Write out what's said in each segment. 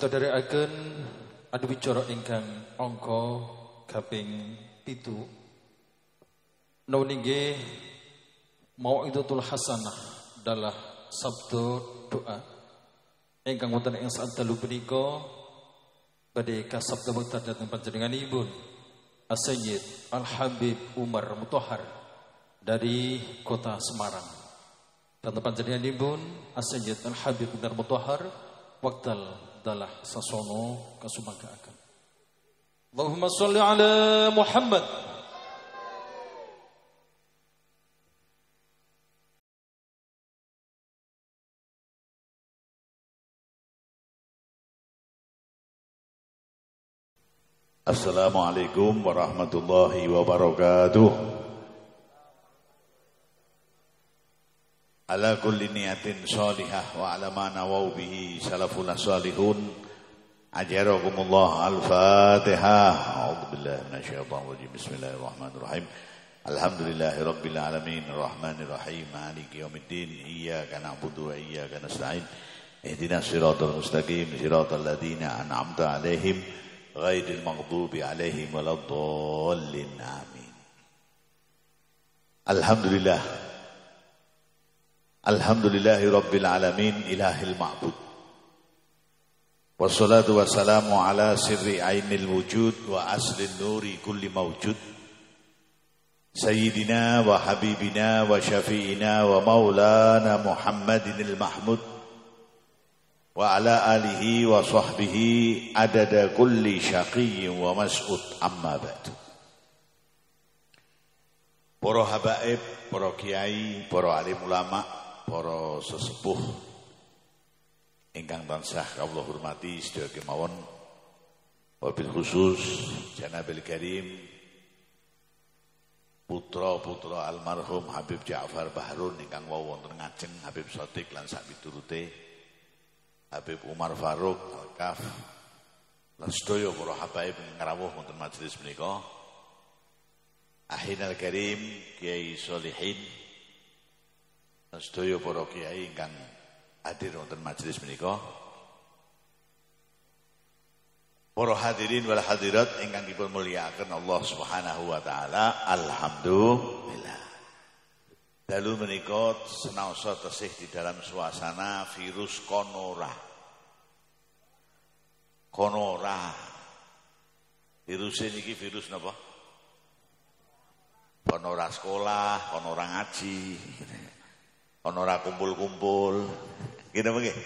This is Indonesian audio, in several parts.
Pitadarekaken adu bicara ingkang angka kaping 7 nggih mau'izatul hasanah adalah sabda doa ingkang wonten ing sadalu punika badhe kasabda wekdal dhateng panjenenganipun As-Sayyid Al-Habib Umar Mutahhar dari kota Semarang. Dan panjenenganipun As-Sayyid Al-Habib Umar Mutahhar wekdal dalah sasono kasumangkaaken. Allahumma sholli ala Muhammad. Assalamualaikum warahmatullahi wabarakatuh. Ala kulli niyatin sholihah wa ala ma nawaw bihi salafun salihun. Ajarakumullah al-Fatihah. A'udzu billahi minasyaitonir rajim. Bismillahirrahmanirrahim. Alhamdulillahirabbil alamin arrahmanir rahim maliki yaumiddin iyyaka na'budu wa iyyaka nasta'in. Ihdinas siratal mustaqim siratal ladzina an'amta 'alaihim ghairil maghdubi 'alaihim waladdallin. Amin. Alhamdulillahi rabbil alamin ilahil ma'bud. Wassalatu wassalamu ala sirri ainil wujud wa aslin nuri kulli mawjud. Sayyidina wa habibina wa syafi'ina wa maulana Muhammadinil mahmud. Wa ala alihi wa sahbihi adada kulli syaqiyyin wa mas'ud amma ba'du. Para habaib, para kiai, para alim ulama, para sesepuh ingkang tansah kawula hormati sedaya kemawon, wabil khusus Janabil Karim putra-putra almarhum Habib Ja'far Bahrun ingkang wau wonten ngajeng Habib Shadiq lan sak piturute, Habib Umar Faruk Al-Kaf lan sedaya para habaib ingkang rawuh wonten majelis menika, Ahinal Karim Kiai Sholihin dan sedaya para kiai ingkang hadir wonten majelis menika, para hadirin wal hadirat ingkang dipun mulyakaken Allah Subhanahu wa taala. Alhamdulillah. Dalu menika senaosa tesih di dalam suasana virus Konora. Virus niki virus napa? Konora sekolah, konora ngaji. Ono ora kumpul-kumpul. Gitu nggih.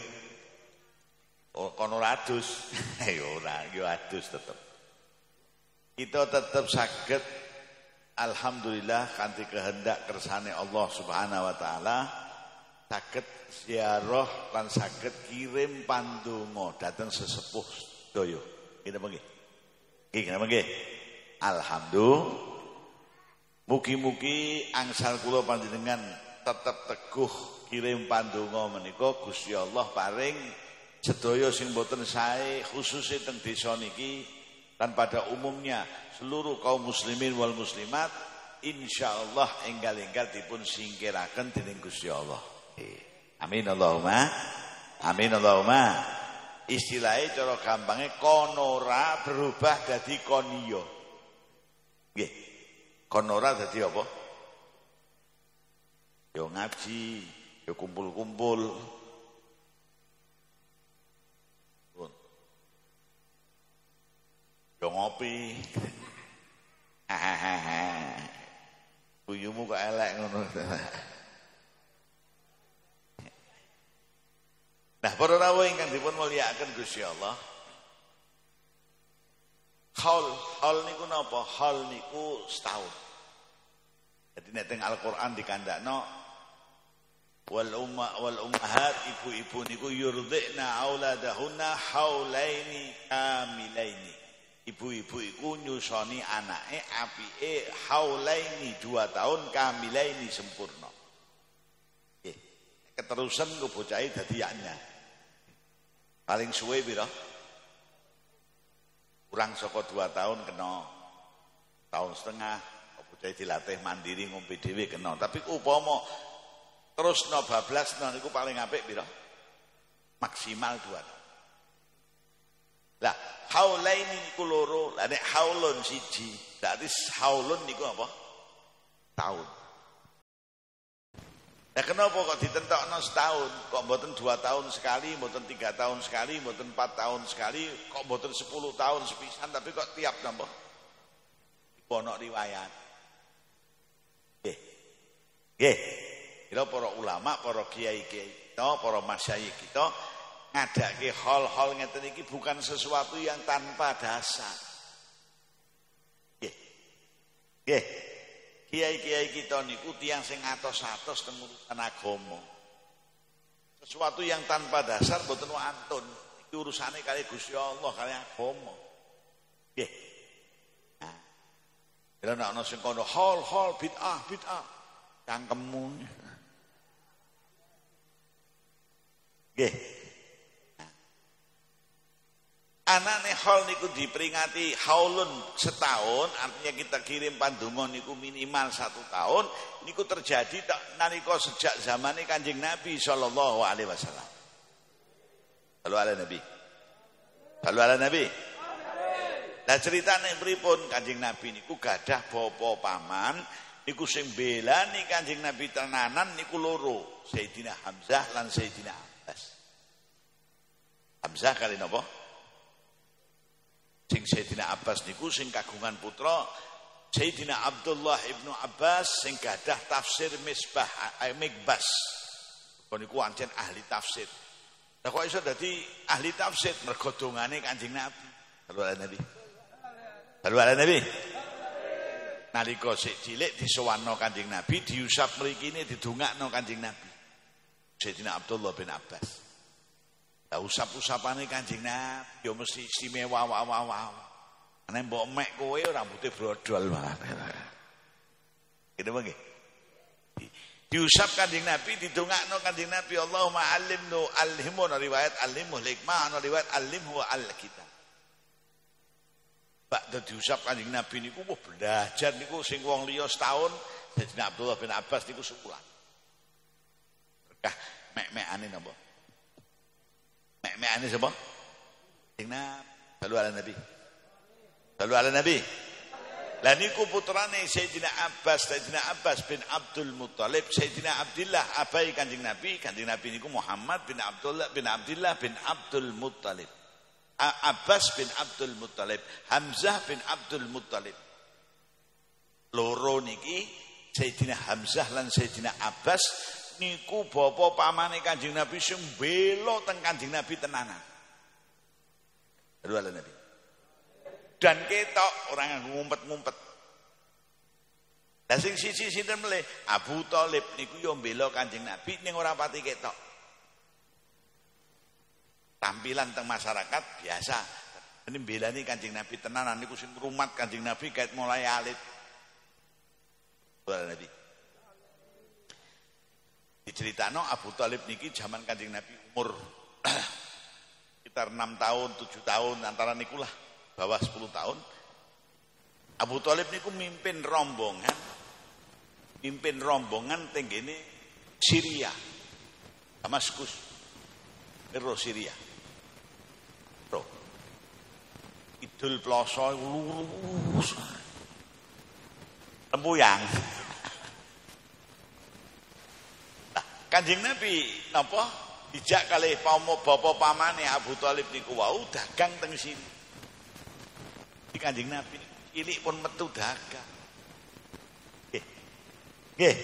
Kono ora adus. Ya ora, yo adus tetep. Kita tetep saged alhamdulillah kanthi kehendak kersane Allah Subhanahu wa taala saged ziarah lan saged kirim pandonga dhateng sesepuh sedaya. Gitu nggih. Nggih nggih. Alhamdulillah. Mugi-mugi angsal kula panjenengan tetap teguh kirim pandonga menika Gusti Allah paring sedaya sing boten sae khususe teng desa niki dan pada umumnya seluruh kaum muslimin wal muslimat insyaallah enggal-enggal dipun singkiraken dening Gusti Allah. Amin Allahumma. Amin Allahumma. Istilahnya cara gampange konora berubah dadi koniyo. Nggih. Konora dadi apa? Yo ngaji, yo kumpul-kumpul. Yo ngopi. Buyumu kok elek ngono. Nah, para rawuh ingkang dipun mulyakaken Gusti Allah. Haul niku napa? Haul niku setahun. Jadi nek teng Al-Qur'an dikandakno wal ummahat ibu-ibu niku yurdina auladahunna haulaini kamilaini. Ibu-ibu iku nyusoni anake apike haulaini 2 tahun kamilaini sempurna. Nggih. Keterusan ku bocahe dadi yaknya. Paling suwe pira? Kurang saka 2 tahun kena tahun setengah. Bocahe dilatih mandiri ngombe dhewe kena. Tapi upama terusno bablasno niku paling apik pira? Maksimal 2 tahun. haulaini niku loro. Lah nek haulun siji, berarti haulun niku apa? Tahun. Nah kenapa kok ditentokno setahun? Kok mboten 2 tahun sekali, mboten 3 tahun sekali, mboten 4 tahun sekali, kok mboten 10 tahun sepisan, tapi kok tiap napa? Ono riwayat. Nggih. Nggih. Kira para ulama, para kiai-kiai kita, para masyayikh kita ngadake hal-hal ngeten iki bukan sesuatu yang tanpa dasar. Nggih. Nggih. Kiai-kiai kita niku tiyang sing atos-atos teng urusan agama. Sesuatu yang tanpa dasar mboten wantun. Iki urusane kali Gusti Allah, kali agama. Nggih. Nah. Ora ana sing kono hal bid'ah. Cangkemmu. Nggih. Anane haul niku diperingati haulun setahun, artinya kita kirim pandonga niku minimal 1 tahun, niku terjadi nalika sejak zamane Kanjeng Nabi sallallahu alaihi wasallam. Halo ala Nabi. Halo ala Nabi. Lah ceritane pripun Kanjeng Nabi niku gadah bapa paman niku sing belani Kanjeng Nabi tenanan niku loro, Sayyidina Hamzah lan Sayyidina Abbas. Hamzah kali napa? Sing Sayyidina Abbas niku sing kagungan putra Sayyidina Abdullah ibnu Abbas sing gadah tafsir Misbah Miqbas. Niku ancen ahli tafsir. Lah kok iso dadi ahli tafsir mergo dongane Kanjeng Nabi. Halo Nabi. Halo Nabi. Nalika sik cilik disowanno Kanjeng Nabi, diusap mrikine didongakno Kanjeng Nabi. Sayyidina Abdullah bin Abbas. Lah usap-usapane Kanjeng Nabi ya mesti istimewa wae. Nek mbok mek kowe rambute brodol malah. Gitu nggih. Diusap Kanjeng Nabi, didongakno Kanjeng Nabi, Allahumma allimnu alhimuna riwayat allimhu hikmah, ana riwayat allimhu alkitab. Bakda diusap Kanjeng Nabi niku belajar niku sing wong liya setahun, Sayyidina Abdullah bin Abbas niku sebulan. Berkah mek-mekane napa? Mek-mekane sapa? Kanjeng Nabi. Salu ala Nabi. Salu ala Nabi. Lah niku putrane Sayyidina Abbas bin Abdul Muttalib, Sayyidina Abdullah abai Kanjeng Nabi niku Muhammad bin Abdullah bin Abdul Muttalib. Abbas bin Abdul Muttalib, Hamzah bin Abdul Muttalib. Loro niki Sayyidina Hamzah lan Sayyidina Abbas niku bapa pamane Kanjeng Nabi sing bela teng Kanjeng Nabi tenanan. Aduh ala Nabi. Dan ketok orang ngumpet-ngumpet. Lah sing siji sinten mle Abu Thalib niku yo mbela Kanjeng Nabi ning ora pati ketok. Tampilan teng masyarakat biasa. Ini mbelani Kanjeng Nabi tenanan niku sing rumat Kanjeng Nabi kait mulai alit. Nabi. Diceritakno Abu Thalib niki zaman Kanjeng Nabi umur sekitar 6 tahun, 7 tahun antara nikulah, bawah 10 tahun. Abu Thalib niku mimpin rombongan tenggene Syria. Damaskus. Syria. Idul Ploso lurus. Lembuyang. Nah, Kanjeng Nabi napa dijak kalih bapa pamane Abu Thalib niku wau dagang teng sini. Di Kanjeng Nabi cilik pun metu dagang. Nggih.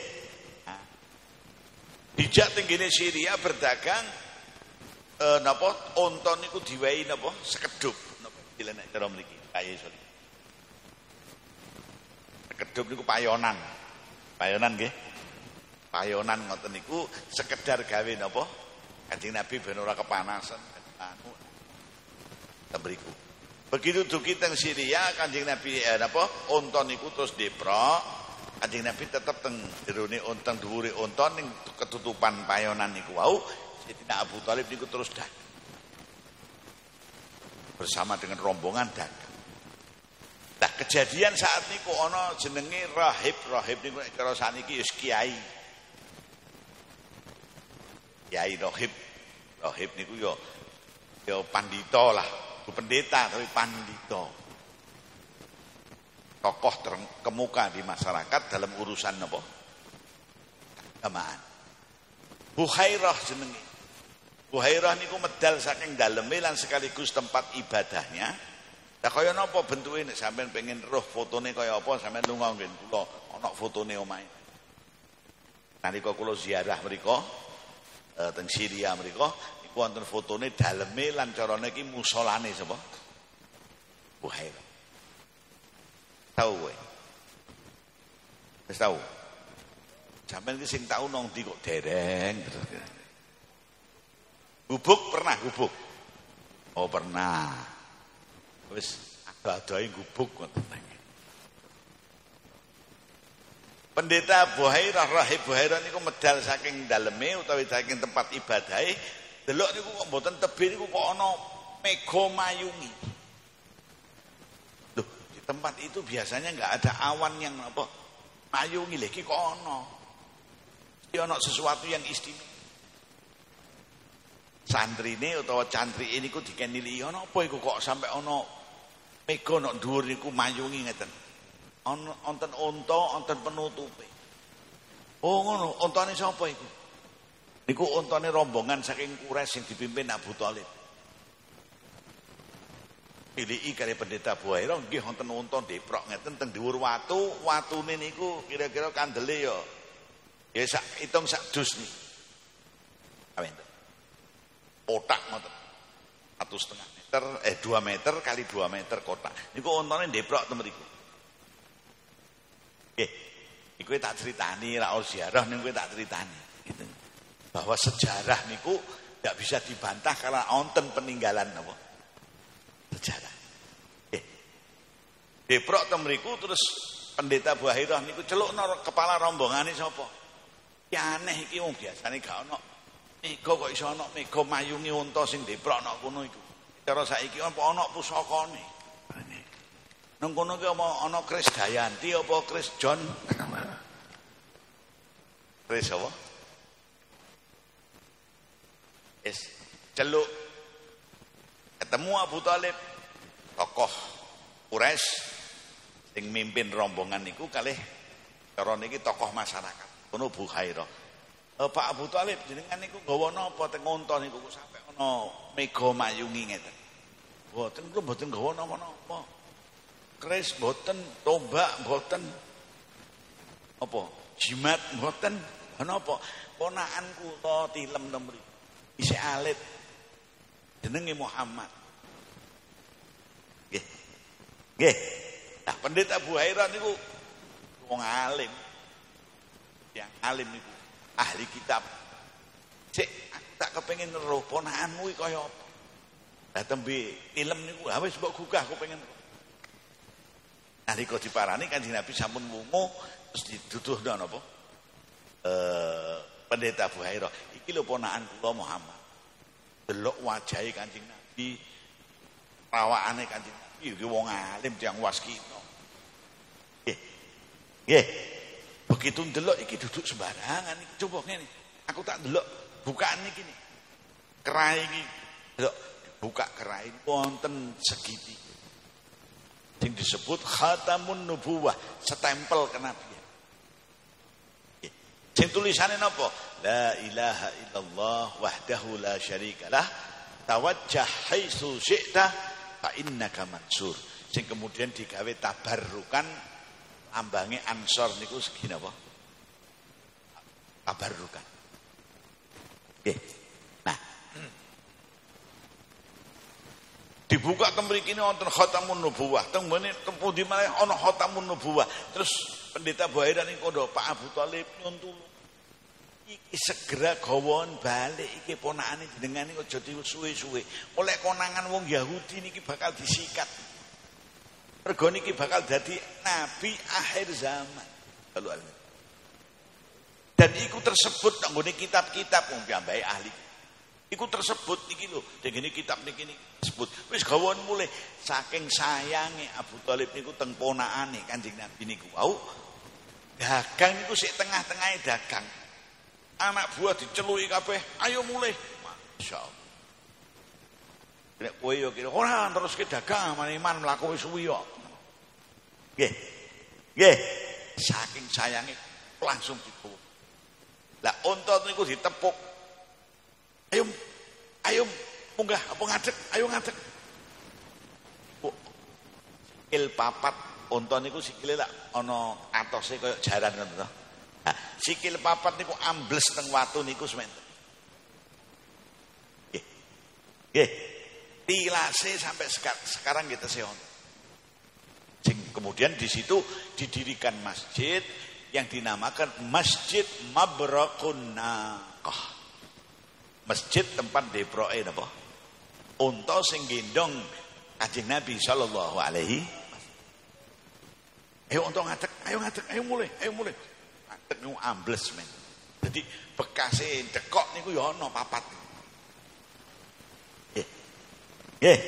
Nah, dijak teng kene Syria berdagang napa unta niku diwehi napa sekedup napa dilenek cara mriki kaya iso. Sekedup niku payonan nggih. Payonan ngoten niku sekedar gawe napa Kanjeng Nabi ben ora kepanasan anu mriku. Begitu dugi teng Syria Kanjeng Nabi napa unta niku terus deprok. Kanjeng Nabi tetep teng jerone unta dhuwure unta ning ketutupan payonan niku wau. Sayyidina Abu Thalib niku terus dagang. Bersama dengan rombongan dagang. Nah, kejadian saat niku ana jenenge rahib niku nek cara saniki wis kiai. Kiai rahib niku yo pandita lah. pendeta tapi pandito. Tokoh terkemuka di masyarakat dalam urusan apa? Keagamaan. Bukhairah jenenge. Bukhairah niku medal saking daleme lan sekaligus tempat ibadahnya. Lah kaya napa bentuke nek sampean pengen roh fotone kaya apa sampean lunga nggih kula ana fotone omahe. Nalika kula ziarah mriku teng Syria mriku iku wonten fotone daleme lan carane iki musolane sapa? Bukhairah. Tahu kowe? Wis tahu. Sampeyan iki sing tau nang ndi kok dereng terus. Gubuk pernah gubuk. Oh pernah. Wis ada-adae gubuk ngoten. Pendeta Bukhairah Rahib Bukhairah niku medal saking daleme utawi saking tempat ibadahe. Delok niku kok mboten tebih niku kok ana mega mayungi. Loh, di tempat itu biasanya enggak ada awan yang apa mayungi lho iki kok ana. Iki ana sesuatu yang istimewa. Santrine utawa cantri niku dikenili ana apa iku kok sampai ana mega nok dhuwur niku mayungi ngeten. Wonten unta, wonten penutupe. Oh ngono, untane sapa iku? Niku untane rombongan saking Quraisy sing dipimpin Abu Thalib. Pilih kali pendeta Bukhairah nggih wonten unta deprok ngeten teng dhuwur watu, watune niku kira-kira kandele ya sak hitung sak dus niki. Awen. Kotak ngoten. 1,5 meter, 2 meter kali 2 meter kotak. Niku untane deprok ten mriku. Iku tak ceritani ra ziarah niku tak ceritani gitu. Bahwa sejarah niku tidak bisa dibantah karena wonten peninggalan apa? Sejarah. Deprok ten mriku terus pendeta Bukhairah niku celukno kepala rombongane sapa? Ki aneh iki wong biasane gak ono. Mega kok iso ono mega mayungi unta sing deprokno kono iku. Cara saiki apa ono pusakane. Nang kono ki ana Kris Dayanti apa Kris John? Kris apa? Celuk ketemu Abu Thalib tokoh Quraisy sing mimpin rombongan niku kalih cara niki tokoh masyarakat. Kono Bukhairah. Pak Abu Thalib jenengan niku nggawa napa teng unta niku sampe ana mega mayungi ngeten. Mboten kula mboten nggawa napa-napa. Kris mboten, tombak mboten. Apa? Jimat mboten. Napa? Ponakanku to tilem to mriki. Isih alit. Jenenge Muhammad. Nggih. Nggih. Nah, pendeta Bukhairah niku wong alim. Yang alim niku ahli kitab. Cek aku tak kepengin roh ponakanmu iki kaya apa. Lah tembe tilem niku wis mbok gugah kepengin. Nalika diparani Kanjeng Nabi sampun wungu terus dituduhno napa? Pendeta Bukhairah, iki lho ponakan kula Muhammad. Delok wajahe Kanjeng Nabi, pawakane Kanjeng Nabi iki wong alim tiyang waskita. Nggih. Nggih. Begitu ndelok iki duduk sembarangan iki coba ngene. Aku tak ndelok bukaan iki nih. Kerai iki delok buka kerai wonten segitiga. Yang disebut khatamun nubuwah, setempel kenabian. Sing tulisannya napa? La ilaha illallah wahdahu la syarikalah tawajjah haitsu syi'ta fa innaka mansur. Sing kemudian digawe tabarrukan ambange ansor niku segi napa? Tabarrukan. Nggih. Nah, dibuka teng mriki wonten khatamun nubuwah. Teng mene pundi malih ana khatamun nubuwah. Terus pendeta Bukhairah niku kandha Pak Abu Thalib nyuntulu. Iki segera gawon balik iki ponakane jenengan iki aja suwe-suwe. Oleh konangan wong Yahudi niki bakal disikat. Mergo niki bakal dadi nabi akhir zaman. Dan iku tersebut nang nggone kitab-kitab wong piyambake ahli. Iku tersebut niki lho, dene kitab niki disebut. Wis gawon mulih saking sayange Abu Thalib niku teng ponakane Kanjeng Nabi niku. Wau dagang niku sik tengah-tengahe dagang. Anak buah diceluki kabeh, ayo mulih. Masyaallah. Nek kowe yo kira ora teruske dagang iman mlaku wis suwi kok. Nggih. Nggih. Saking sayange langsung dibawa. Lah unta niku ditepuk. Ayo munggah apa ngadeg, ayo ngadeg. Sikil papat unta niku sikile lak ana atose kaya jaran ngono to. Nah, sikil papat niku ambles teng watu niku sementen. Nggih. Nggih. Tilase sampai sekarang kita seon. Kemudian di situ didirikan masjid yang dinamakan Masjid Mabrakun Naqah. Masjid tempat deproe napa? Unta sing gendong Kanjeng Nabi sallallahu alaihi wasallam. Ayo unta ngadeg, ayo mulai. Ngadeg niku ambles men. Jadi bekase dekok niku ya ana papat. Nggih.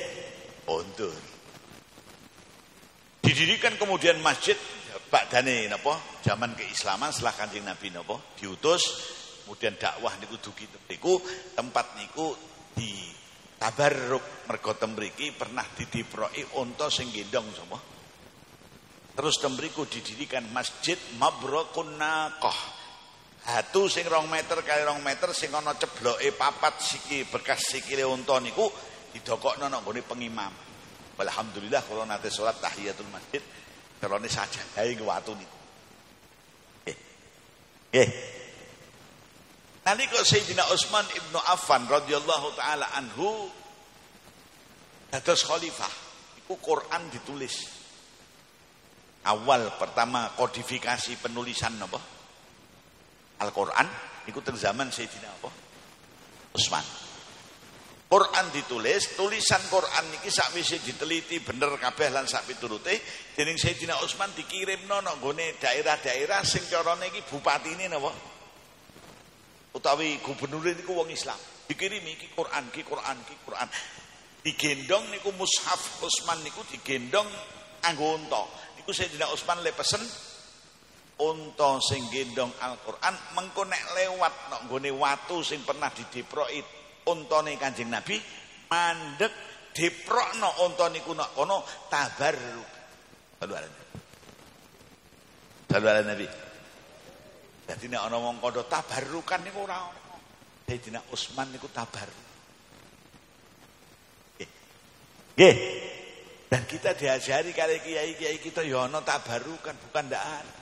Untur. Didirikan kemudian masjid badane napa? Zaman keislaman setelah Kanjeng Nabi napa? Diutus, kemudian dakwah niku dugi niku tempat niku di tabarruk mergo temriki pernah didiproki unta sing gendong sapa? Terus temriku didirikan Masjid Mabrakun Naqah. Hatu sing 2 meter kali 2 meter sing ana cebloke papat siki bekas sikile unta niku didokokno nang nggone pengimam. Alhamdulillah kalau nate salat tahiyatul masjid kelone sajadahe ke watu niku. Nggih. Nalika Sayyidina Utsman Ibnu Affan radhiyallahu taala anhu dados khalifah, iku Quran ditulis. Awal pertama kodifikasi penulisan napa? Al-Quran iku teng zaman Sayyidina apa? Utsman. Quran ditulis, tulisan Quran niki sakwise diteliti bener kabeh lan sak piturute dening Sayyidina Utsman dikirimno nang gone daerah-daerah sing carane iki bupatine napa? Utawi gubernure niku wong Islam. Dikirimi iki Quran. Digendong niku mushaf Utsman niku digendong nganggo unta. Niku Sayyidina Utsman le pesen unta sing gendong Al-Quran mengko nek lewat nang gone watu sing pernah dideproki untane Kanjeng Nabi mandeg diprokno unta niku nak kono tabarruk. Sallu ala Nabi. Dadi nek ana wong kandha tabarrukan niku ora ana. Sayyidina Utsman niku tabarruk. Nggih. Dan kita diajari kali kiai-kiai kita ya ana tabarrukan bukan ndak ada.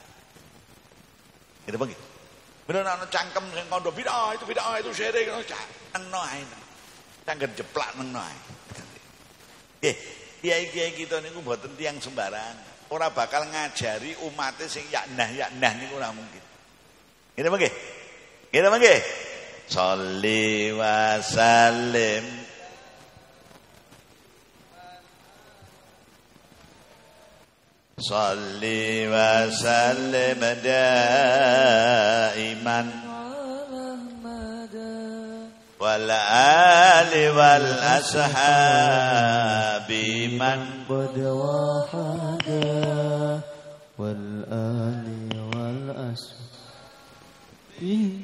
Gitu bang. Bener ana cangkem sing kandha bid'ah itu syirik nang ae. Cangkem jeplak nang ae. Nggih, kiai-kiai kita niku mboten tiyang sembarang. Ora bakal ngajari umate sing yaknah niku ora mungkin. Ngene mangke. Ngene mangke. Sholli wa sallim Salli wa sallim daiman wal ali wal ashabi man qad wahada wal ali wal ashabi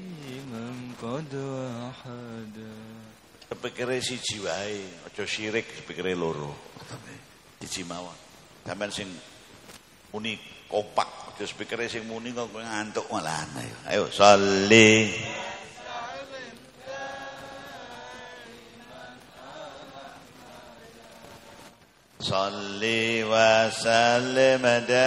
man qad wahada. Pikire siji wae, aja syirik pikire loro. Siji mawon. Sampeyan sing muni kompak, terus pikirnya sing muni kok ngantuk malah. Ayo sholli Salli wa sallim daiman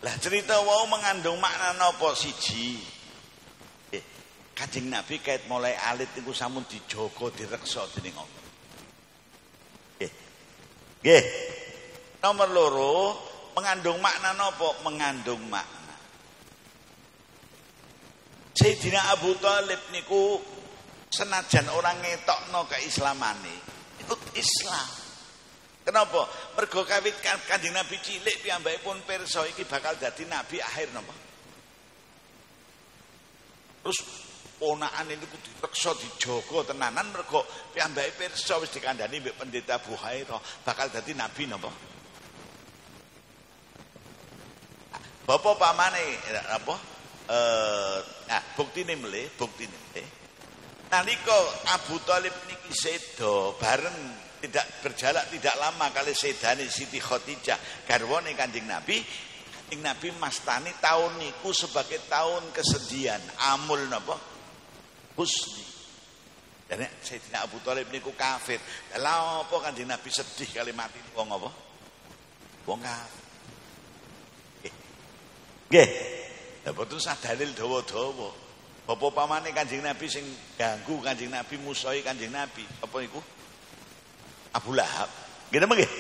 Lah cerita wau mengandung makna napa siji? Kanjeng Nabi kait mulai alit niku sampun dijaga direksa dening Allah. Nggih. Nomor 2 mengandung makna napa? Mengandung makna. Sayyidina Abu Thalib niku senajan orang ngetokno keislamane, ikut Islam. Kenapa? Mergo kawit Kanjeng Nabi cilik piyambakipun pirsa iki bakal dadi nabi akhir napa? Terus ponakan niku direksa dijaga tenanan mergo piyambake pirsa wis dikandhani mbek pendeta Buhaira bakal dadi nabi napa. Bapak pamane apa? Buktine mleh. Nalika Abu Thalib niki seda bareng tidak berjalan tidak lama kali sedane Siti Khadijah garwane Kanjeng Nabi. Kanjeng Nabi mastani tahun niku sebagai tahun kesedihan, amul napa? Husni. Dan Sayyidina Abu Thalib niku kafir. Lha apa Kanjeng Nabi sedih kali mati wong apa? Wong kafir. Nggih. Lah boten sak dalil dawa-dawa. Apa pamane Kanjeng Nabi sing ganggu Kanjeng Nabi musuhi Kanjeng Nabi? Apa iku? Abu Lahab. Nggih napa nggih?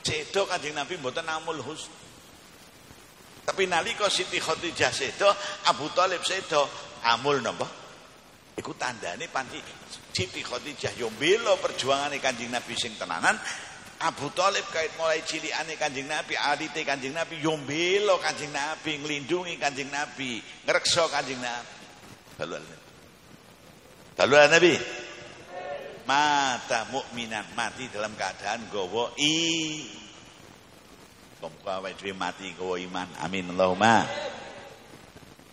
Seda Kanjeng Nabi mboten amul husn. Tapi nalika Siti Khadijah seda, Abu Thalib seda, amul napa? Iku tandane panci Siti Khadijah yo mbela perjuangane Kanjeng Nabi sing tenanan. Abu Thalib kait mulai cilikane Kanjeng Nabi, adite Kanjeng Nabi yo mbela Kanjeng Nabi, nglindungi Kanjeng Nabi, ngreksa Kanjeng Nabi. Lalu Nabi mata mukminan, mati dalam keadaan gawa muga awake dhewe mati gawa iman. Amin Allahumma.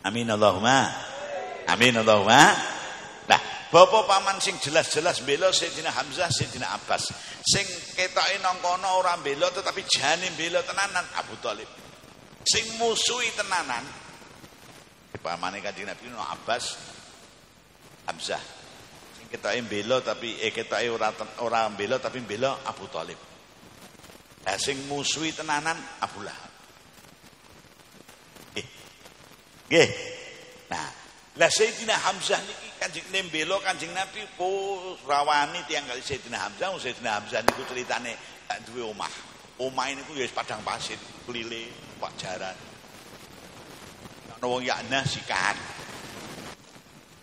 Amin Allahumma. Amin Allahumma. Nah, bapak paman sing jelas-jelas bela Sayyidina Hamzah, Sayyidina Abbas. Sing ketoke nang kono ora bela tetapi jane bela tenanan Abu Thalib. Sing musuhi tenanan pamane Kanjeng Nabi no Abbas, Hamzah. Sing ketoke bela tapi ketoke ora bela tapi bela Abu Thalib. Lah sing musuhi tenanan Abu Lahab. Nggih. Nah, lah Sayyidina Hamzah niki Kanjeng nembelo Kanjeng Nabi rawani tiyang kali Sayyidina Hamzah. Sayyidina Hamzah niku critane gak duwe omah. Omah niku ya wis padang pasir, klile, Pak Jaran. Ana wong yakna sikat.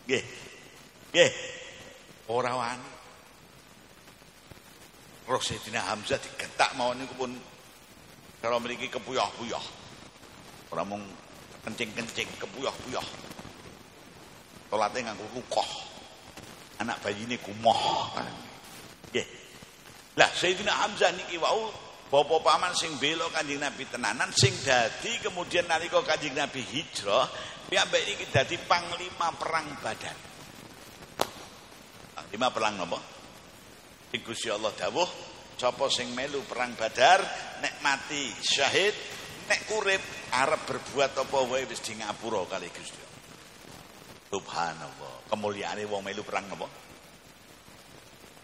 Nggih. Nggih. Ora wani. Roh Sayyidina Hamzah digetak mawon niku pun karo mriki kepuyah-puyah. Ora mung kencing-kencing, kepuyah-puyah. Salate nganggo rukoh. Anak bayine gumoh. Nggih. Lah Sayyidina Hamzah niki wau bapa paman sing bela Kanjeng Nabi tenanan sing dadi kemudian nalika Kanjeng Nabi hijrah piyambak iki dadi panglima perang Badar. Panglima perang napa? Sing Gusti Allah dawuh, sapa sing melu perang Badar nek mati syahid, nek urip arep berbuat apa wae wis di ngapura kali Gusti Allah. Subhanallah. Kemuliaane wong melu perang napa?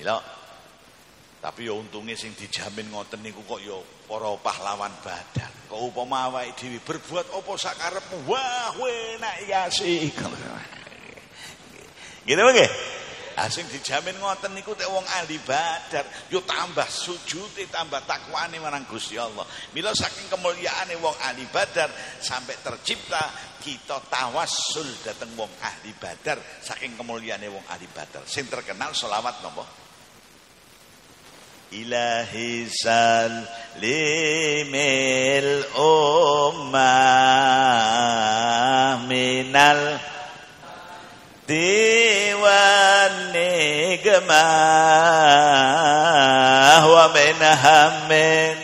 Lha tapi ya untunge sing dijamin ngoten niku kok ya para pahlawan Badar. Kok upama awake dhewe berbuat apa sakarepmu, wah enak ya sih. Gitu nggih? Sing dijamin ngoten niku tek wong ahli Badar, yo tambah sujute, tambah takwane marang Gusti Allah. Mila saking kemuliaane wong ahli Badar sampai tercipta kita tawassul dateng wong ahli Badar saking kemuliaane wong ahli Badar. Sing terkenal selawat napa? Ilahi salimil ummah minal diwan nikmah wa min hammin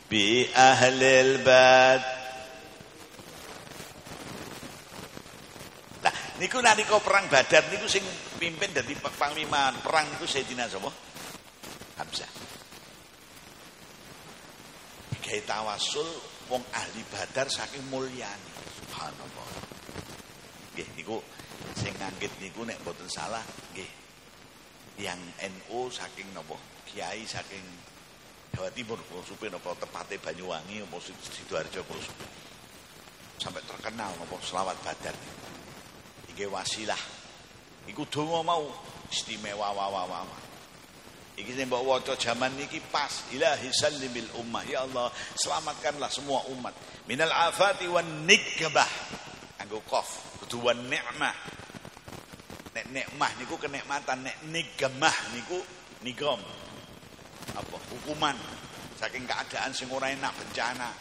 bi ahlil bad. Nah niku nalika perang Badar niku sing pimpin dadi panglima perang niku Sayyidina sapa? Hamzah. Gawe tawasul wong ahli Badar saking mulyane. Subhanallah. Nggih niku sing ngangkit niku nek mboten salah nggih. Yang NU saking napa? Kiai saking Jawa Timur, supaya napa tepate Banyuwangi apa Sidoarjo kulo. Sampai terkenal napa selawat Badar. Iki wasilah. Iku donga mau istimewa wawa. Iki sing mbok waca jaman niki pas. Ilahi sallimil ummah. Ya Allah, selamatkanlah semua umat minal afati wan nikbah. Anggo qaf, kudu wan nikmah. Nek nikmah niku kenikmatan, nek nikmah niku nigam. Apa? Hukuman saking keadaan sing ora enak, bencana.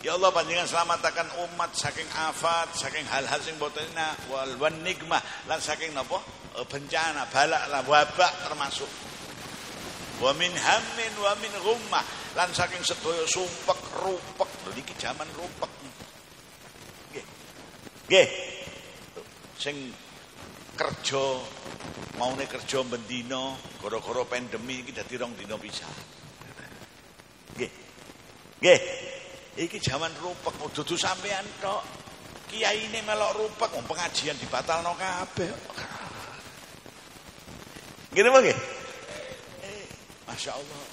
Ya Allah panjenengan selamataken umat saking afat, saking hal-hal sing boten enak, wal nikmah lan saking napa? Bencana, balak lan wabak termasuk. Wa min hammin wa min ghummah lan saking sedaya sumpek rupek. Lho iki jaman rupek. Nggih. Nggih. Sing kerja maune kerja bendina gara-gara pandemi iki dadi 2 dina pisan. Nggih. Nggih. Iki jaman rupek dudu sampean tok. Kiyaine melok rupek wong pengajian dibatalno kabeh. Ngene apa nggih? Masya Allah.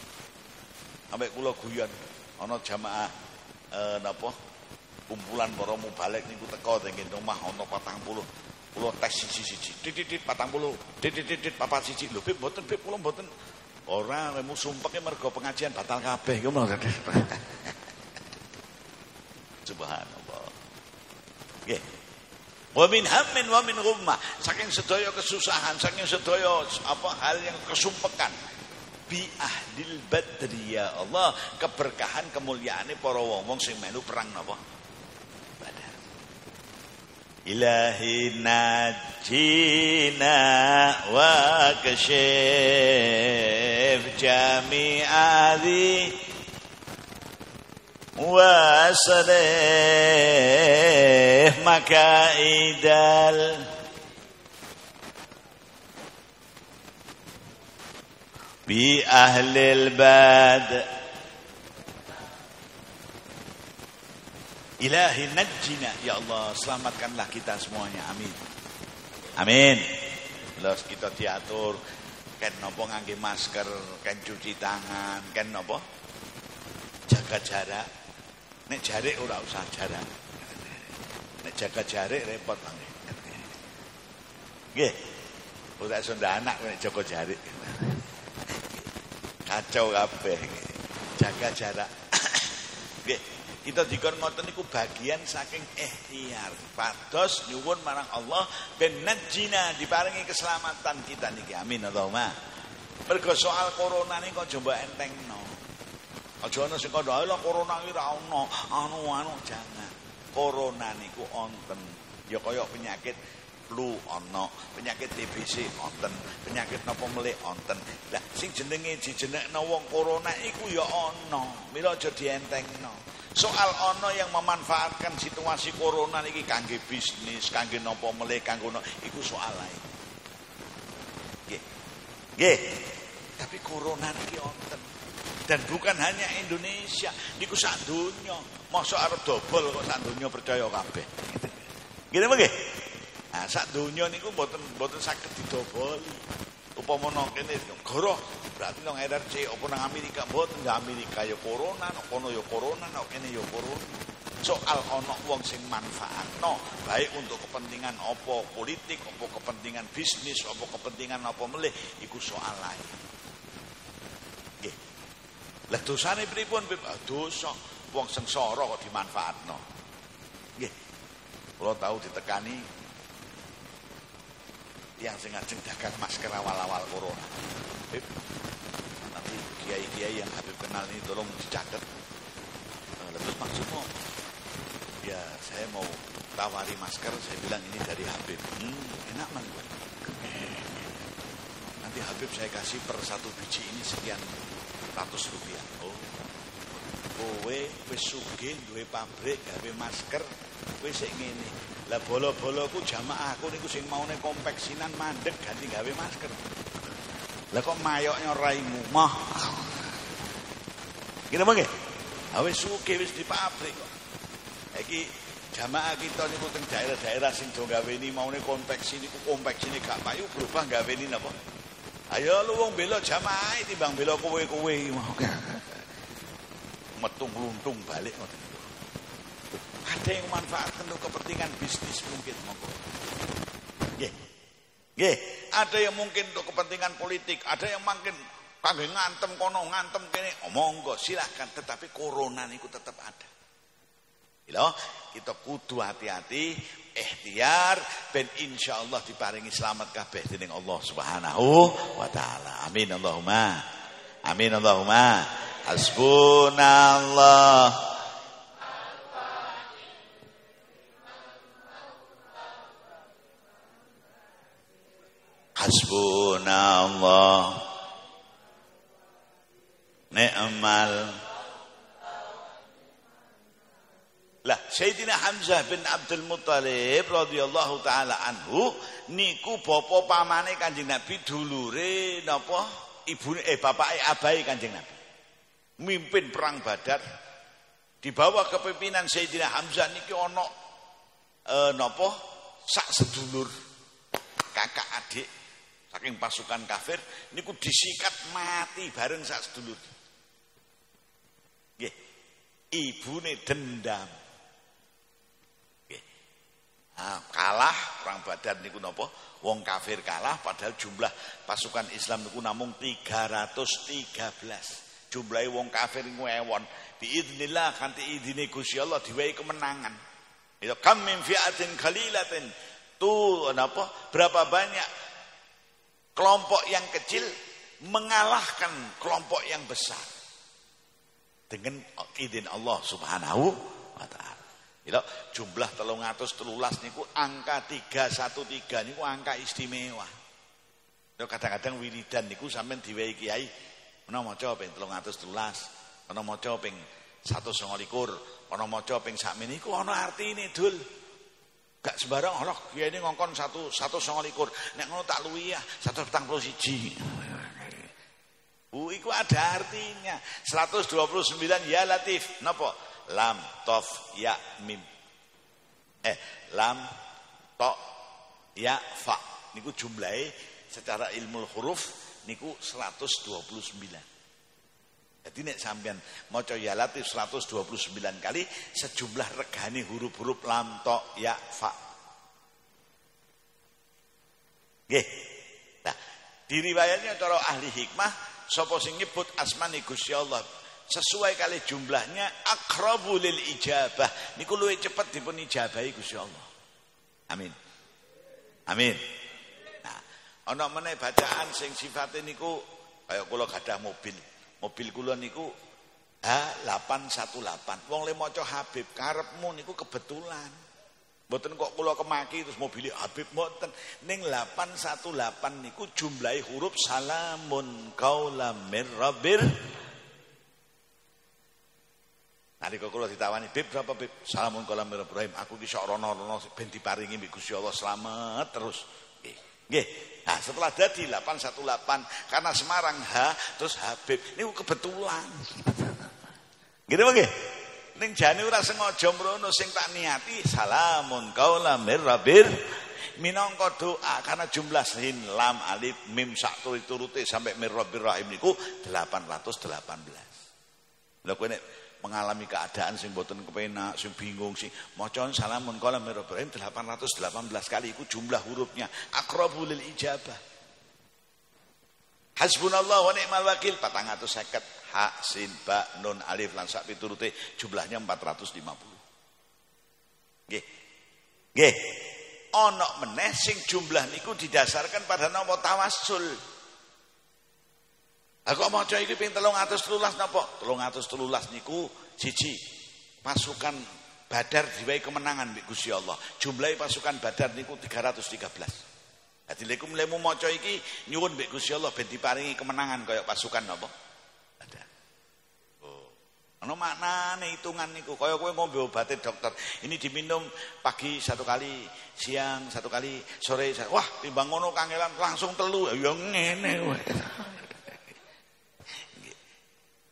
Sampai kula guyon ana jamaah napa kumpulan para mubalik niku teka teng omah ana 40. Kula tes siji-siji. Titit 40. Titit 41. Lho Bib mboten Bib kula mboten. Ora lemu sumpeke mergo pengajian batal kabeh iku mboten. Subhanallah. Nggih. Wa min hammin wa min ghummah. Saking sedaya kesusahan, saking sedaya hal yang kesumpekan. Bi ahdil badri ya Allah, keberkahan kemuliaane para wong-wong sing melu perang napa? Badar. Ilahi najina wa kashif jami'adhi wa sadih makaidal bi ahlil bad. Ilahi najjina ya Allah, selamatkanlah kita semuanya, amin amin. Terus kita diatur kan napa ngangge masker, kan cuci tangan, kan napa jaga jarak. Nek jarik ora usah jarak, nek jaga jarik repot nggih. Nggih ora iso anak nek jaga jarik. Kacau kabeh. Jaga jarak. Nggih, kita dikon ngoten niku bagian saking ikhtiar. Pados nyuwun marang Allah ben najina diparingi keselamatan kita niki. Amin Allahumma. Mergo soal corona niku aja mbok entengno. Aja ana sing kandha lha corona iki ra ono, anu jangan. Corona niku onten. Ya kaya penyakit flu ono, penyakit TBC onten, penyakit napa melih onten. Lah sing jenenge dijenekno wong corona iku ya ono. Mila aja dientengno. Soal ono yang memanfaatkan situasi corona niki kangge bisnis, kangge napa melih kanggo iku soal lain. Nggih. Nggih. Tapi corona niki onten. Dan bukan hanya Indonesia, niku sak donya. Mosok arep dobol kok sak donya percaya kabeh. Ngene nggih? Nah, sak donya niku mboten saged didoboli. Upama nang kene goroh, berarti nang RRC apa nang Amerika mboten, ya Amerika ya corona, nang kono ya corona, nang kene ya corona. Soal ana wong sing manfaatno, baik untuk kepentingan apa politik, apa kepentingan bisnis, apa kepentingan apa melih, iku soal lain. Nggih. Lah dosane pripun, Bib? Dosa wong sengsara kok dimanfaatno. Nggih. Kula tahu ditekani yang sing ajeng dagang masker awal-awal corona. Bib, nanti kiai-kiai yang Habib kenal ini tolong dicatat. Terus maksudmu? Ya saya mau tawari masker, saya bilang ini dari Habib. Enak man. Nanti Habib saya kasih per 1 biji ini sekian ratus rupiah. Oh, kowe wis sugih duwe pabrik gawe masker, kowe sik ngene. Lah bolo-boloku jamaahku niku sing maune konveksinan mandeg ganti gawe masker. Lah kok mayoknya raimu mah. Kira mengke? Wis sugih wis di pabrik kok. Iki jamaah kita niku teng daerah-daerah sing do gaweni maune konveksi niku konveksine gak payu berubah gaweni napa? Ayo lu wong bela jamaah timbang bela kowe-kowe mau. Metu gluntung balik ngoten. Ada yang manfaatkan untuk kepentingan bisnis mungkin monggo. Nggih. Nggih, ada yang mungkin untuk kepentingan politik, ada yang mungkin kangge ngantem kono, ngantem kene. Monggo silakan, tetapi corona niku tetap ada. Lho, kita kudu hati-hati, ikhtiar ben insyaallah diparingi selamat kabeh dening Allah Subhanahu wa taala. Amin Allahumma. Amin Allahumma. Hasbunallah Hasbunallah ni'mal. Lah Sayyidina Hamzah bin Abdul Muthalib radhiyallahu taala anhu niku bapa pamane Kanjeng Nabi, dulure napa ibune bapake abahe Kanjeng Nabi. Mimpin perang Badar di bawah kepemimpinan Sayyidina Hamzah niki ana napa sak sedulur kakak adik saking pasukan kafir niku disikat mati bareng sak sedulur. Nggih. Ibune dendam. Kalah perang Badar niku napa? Wong kafir kalah padahal jumlah pasukan Islam niku namung 313. Jumlahe wong kafir niku ewon. Biidznillah kanthi idine Gusti Allah diwehi kemenangan. Itu kam min fi'atin qalilatin. Tuh napa? Berapa banyak kelompok yang kecil mengalahkan kelompok yang besar dengan izin Allah Subhanahu wa taala. Itu jumlah 313 niku angka 313 niku angka istimewa. Itu kadang-kadang wiridan niku sampean diwehi kiai ana maca ping 313, ana maca ping 129, ana maca ping sakmene iku ana artine, Dul. Gak sembarang Allah kiai ini ngongkon 129. Nek ngono tak luwih ya 141. Iku ada artinya. 129 ya Latif. Napa? Lam tof ya mim. Lam to ya fa. Niku jumlahe secara ilmu huruf niku 129. Jadi nek sampean maca ya Latif 129 kali sejumlah regane huruf-huruf lam to ya fa. Nggih. Nah, diriwayatnya cara ahli hikmah sapa sing nyebut asmane Gusti Allah sesuai kali jumlahnya aqrabu lil ijabah niku luwih cepet dipun ijabahi Gusti Allah. Amin. Amin. Nah, ana meneh bacaan sing sifate niku kaya kula gadah mobil. Mobil kula niku H818. Wong le maca Habib karepmu niku kebetulan. Mboten kok kula kemaki terus mobil Habib mboten. Ning 818 niku jumlahe huruf salamun qaulam mir rabbir. Nalika kula ditawani, "Bib berapa, Bib?" "Salamun qaulam mir Ibrahim." Aku ki sok rono-rono ben diparingi mbek Gusti Allah selamat terus. Nggih. Nah, setelah dadi 818 karena Semarang H terus Habib. Niku kebetulan. Gitu nggih? Ning jane ora sengaja mrono sing tak niati salamun qaulam mir rabbir minangka doa karena jumlah sin lam alif mim sak turute sampai mir rabbir rahim niku 818. Lha kowe nek mengalami keadaan sing boten kepenak, sing bingung, sing maca salamun qaulam mir rabbir rahim 818 kali iku jumlah hurufnya aqrabu lil ijabah. Hasbunallah wa ni'mal wakil 450. Ha sin ba nun alif lan sak piturute jumlahnya 450. Nggih. Nggih. Ana meneh sing jumlah niku didasarkan pada napa tawassul. Aku maca iki ping 313 napa? 313 niku siji pasukan Badar diwehi kemenangan mbek Gusti Allah. Jumlahe pasukan Badar niku 313. Dadi lemu maca iki nyuwun mbek Gusti Allah ben diparingi kemenangan kaya pasukan napa? Badar. Oh. Ana maknane hitungan niku kaya kowe ngombe obate dokter. Ini diminum pagi 1 kali, siang 1 kali, sore. Wah, timbang ngono kangelan langsung 3. Ya ngene wae.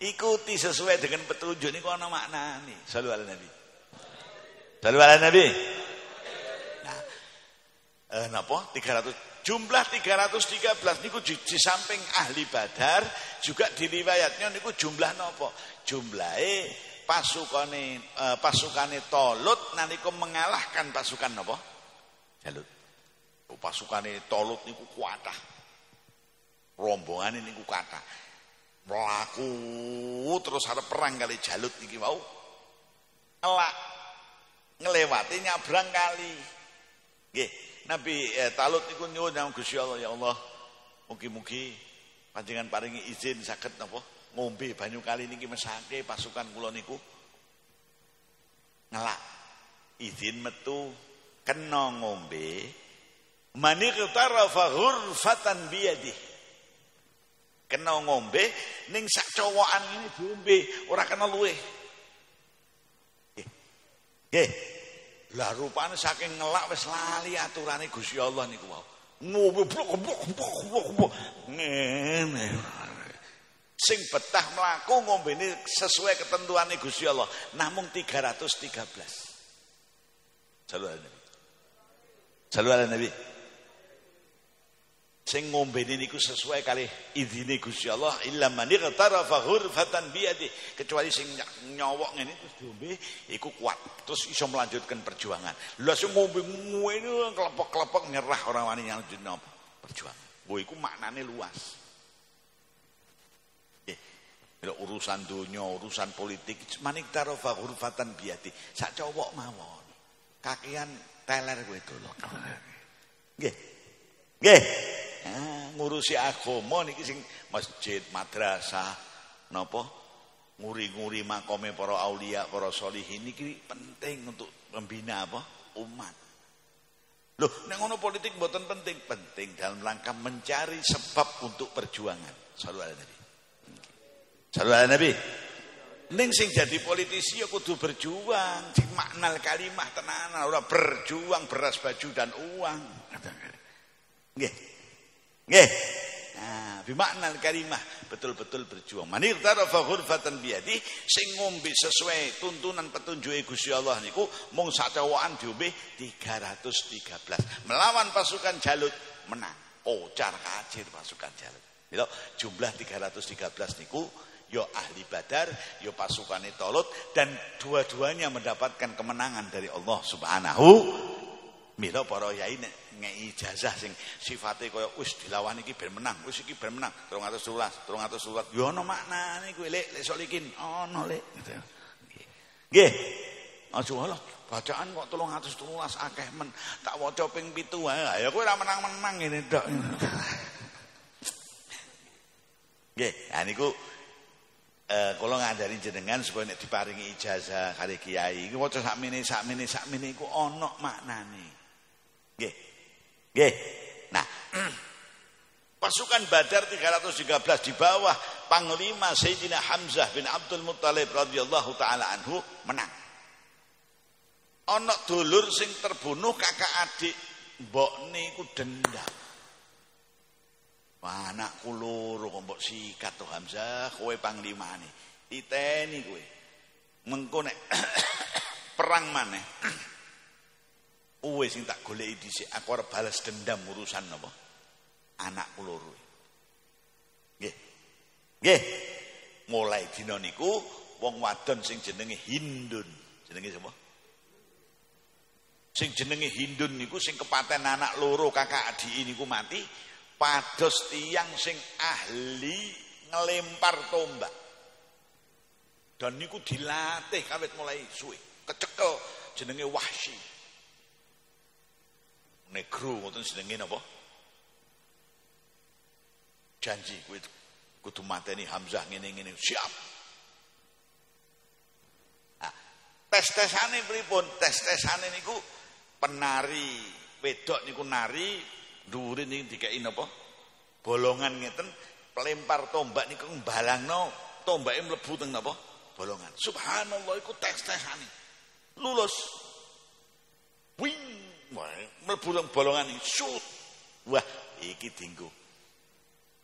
Ikuti sesuai dengan petunjuk niku ana maknane. Shallallahu alaihi Nabi. Shallallahu alaihi Nabi. Nah, napa 300 jumlah 313 niku di samping ahli Badar juga diriwayatnya niku jumlah napa? Jumlahe pasukane Talut nalika mengalahkan pasukan napa? Jalut. Pasukane Talut niku kuatah. Rombongane niku kathah. Mlaku terus arep perang kali Jalut iki wau. Elak nglewati nyabrang kali. Nggih. Nabi Talut niku nyuwun nang Gusti Allah, ya Allah, mugi-mugi panjenengan paringi izin saged napa ngombe banyu kali niki mesake pasukan kula niku. Ngelak izin metu kena ngombe Man iqtarafa ghurfatan biyadih. Kena ngombe ning sak cowokan ngene diombe, ora kena luweh. Nggih. Lah rupane saking ngelak wis lali aturane Gusti Allah niku wau. Ngombe blok. Ngene. Sing betah mlaku ngombene sesuai ketentuane Gusti Allah namung 313. Salu ala Nabi. Sing ngombene niku sesuai kali idine Gusti Allah illa man iqtarafa ghurfatan biyadi, kecuali sing nyowok ngene terus diombe iku kuat terus iso melanjutkan perjuangan. Lha sing ngombe ngene klepek-klepek nyerah ora wani lanjut napa perjuangan. Iku maknane luas. Urusan dunia, urusan politik, manik tarofa ghurfatan biyadi, sak cowok mawon. Kakean teler kowe dolok. Nggih. Nggih. Ngurusi agama niki sing masjid, madrasah, napa? Nguri-nguri makome para aulia, para sholihin niki penting untuk membina apa? Umat. Loh, nek ngono politik mboten penting, penting dalam rangka mencari sebab untuk perjuangan. Sallallahu alaihi wasallam. Sallallahu alaihi Nabi. Ning sing jadi politisi ya kudu berjuang, sing maknal kalimah tenanan, ora berjuang beras baju dan uang. Nggih. Nggih. Nah, bimaknal kalimah betul-betul berjuang. Manir tarafa ghurfatan biyadi, sing ngombe sesuai tuntunan petunjuke Gusti Allah niku mung sak cowokan diombe 313. Melawan pasukan Jalut menang. Kocar kacir pasukan Jalut. Lho, jumlah 313 niku yo ahli Badar, yo pasukane Talut, dan dua-duanya mendapatkan kemenangan dari Allah Subhanahu. Mila para yai ngei ijazah sing sifate kaya wis dilawan iki ben menang, wis iki ben menang 312. Yo ana maknane kuwi lek sok likin ana lek gitu. Nggih. Aja Allah, bacaan kok 313 akeh men, tak waca ping 7 wae. Ya kowe ora menang-menang ngene tok. Nggih, ha niku kula ngandani jenengan supaya nek diparingi ijazah kali kiai iki waca sakmene iku ana maknane. Nggih. Nggih. Nah, pasukan Badar 313 di bawah Panglima Sayyidina Hamzah bin Abdul Muttalib radhiyallahu taala anhu menang. Ana dulur sing terbunuh kakak adik mbokne iku dendam. Wah, anakku loro kok mbok sikat to Hamzah, kowe panglimane. Titeni kowe. Mengko nek perang maneh. Kowe sing tak goleki dhisik, aku arep balas dendam urusan napa? Anakku loro. Nggih. Nggih. Mulai dina niku wong wadon sing jenenge Hindun. Jenenge sapa? Sing jenenge Hindun niku sing kepaten anak loro kakak adik niku mati. Pados tiyang sing ahli ngelempar tombak. Dan niku dilatih kawit mulai suwe. Kecekel jenenge Wahsy. Negro ngoten jenenge napa? Janji kowe kudu mateni Hamzah ngene-ngene. Siap. Nah, tes-tesane pripun? Tes-tesane niku penari wedok niku nari dhuwure niki dikeki napa? Bolongan ngeten, pelempar tombak niku mbalangno tombake mlebu teng napa? Bolongan. Subhanallah iku tes-tesane. Lulus. Wing, mlebu teng bolongan iki. Shoot. Wah, iki dienggo.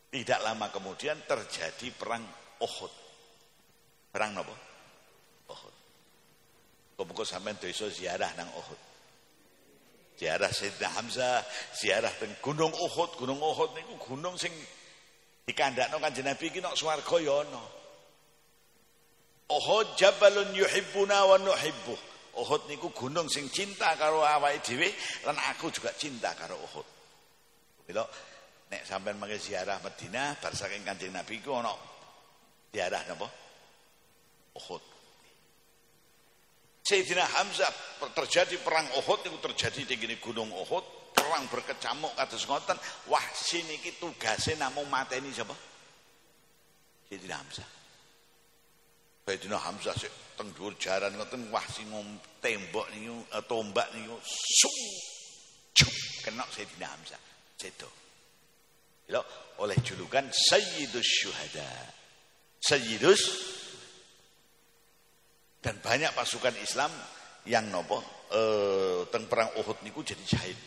Tidak lama kemudian terjadi perang Uhud. Perang napa? Uhud. Kok sampean iso ziarah nang Uhud. Ziarah Sayyidina Hamzah, ziarah teng Gunung Uhud. Gunung Uhud niku gunung sing dikandakno Kanjeng Nabi iki nek swarga ya ana. Uhud jabalun yuhibbuna wa nuhibbuh. Uhud niku gunung sing cinta karo awake dhewe lan aku juga cinta karo Uhud. Mila nek sampean mangke ziarah Madinah bar saking Kanjeng Nabi iku ana ziarah napa? Uhud. Sayyidina Hamzah terjadi perang Uhud itu terjadi di gini gunung Uhud, perang berkecamuk kados ngoten. Wahsy niki tugase namung mateni sapa? Sayyidina Hamzah. Sayyidina Hamzah sik teng dhuwur jaran ngoten Wahsy tembok niku tombak niku sung cuk kena Sayyidina Hamzah. Sedo. Lho, oleh julukan Sayyidus Syuhada. Sayyidus, dan banyak pasukan Islam yang nopo teng perang Uhud niku jadi syahid.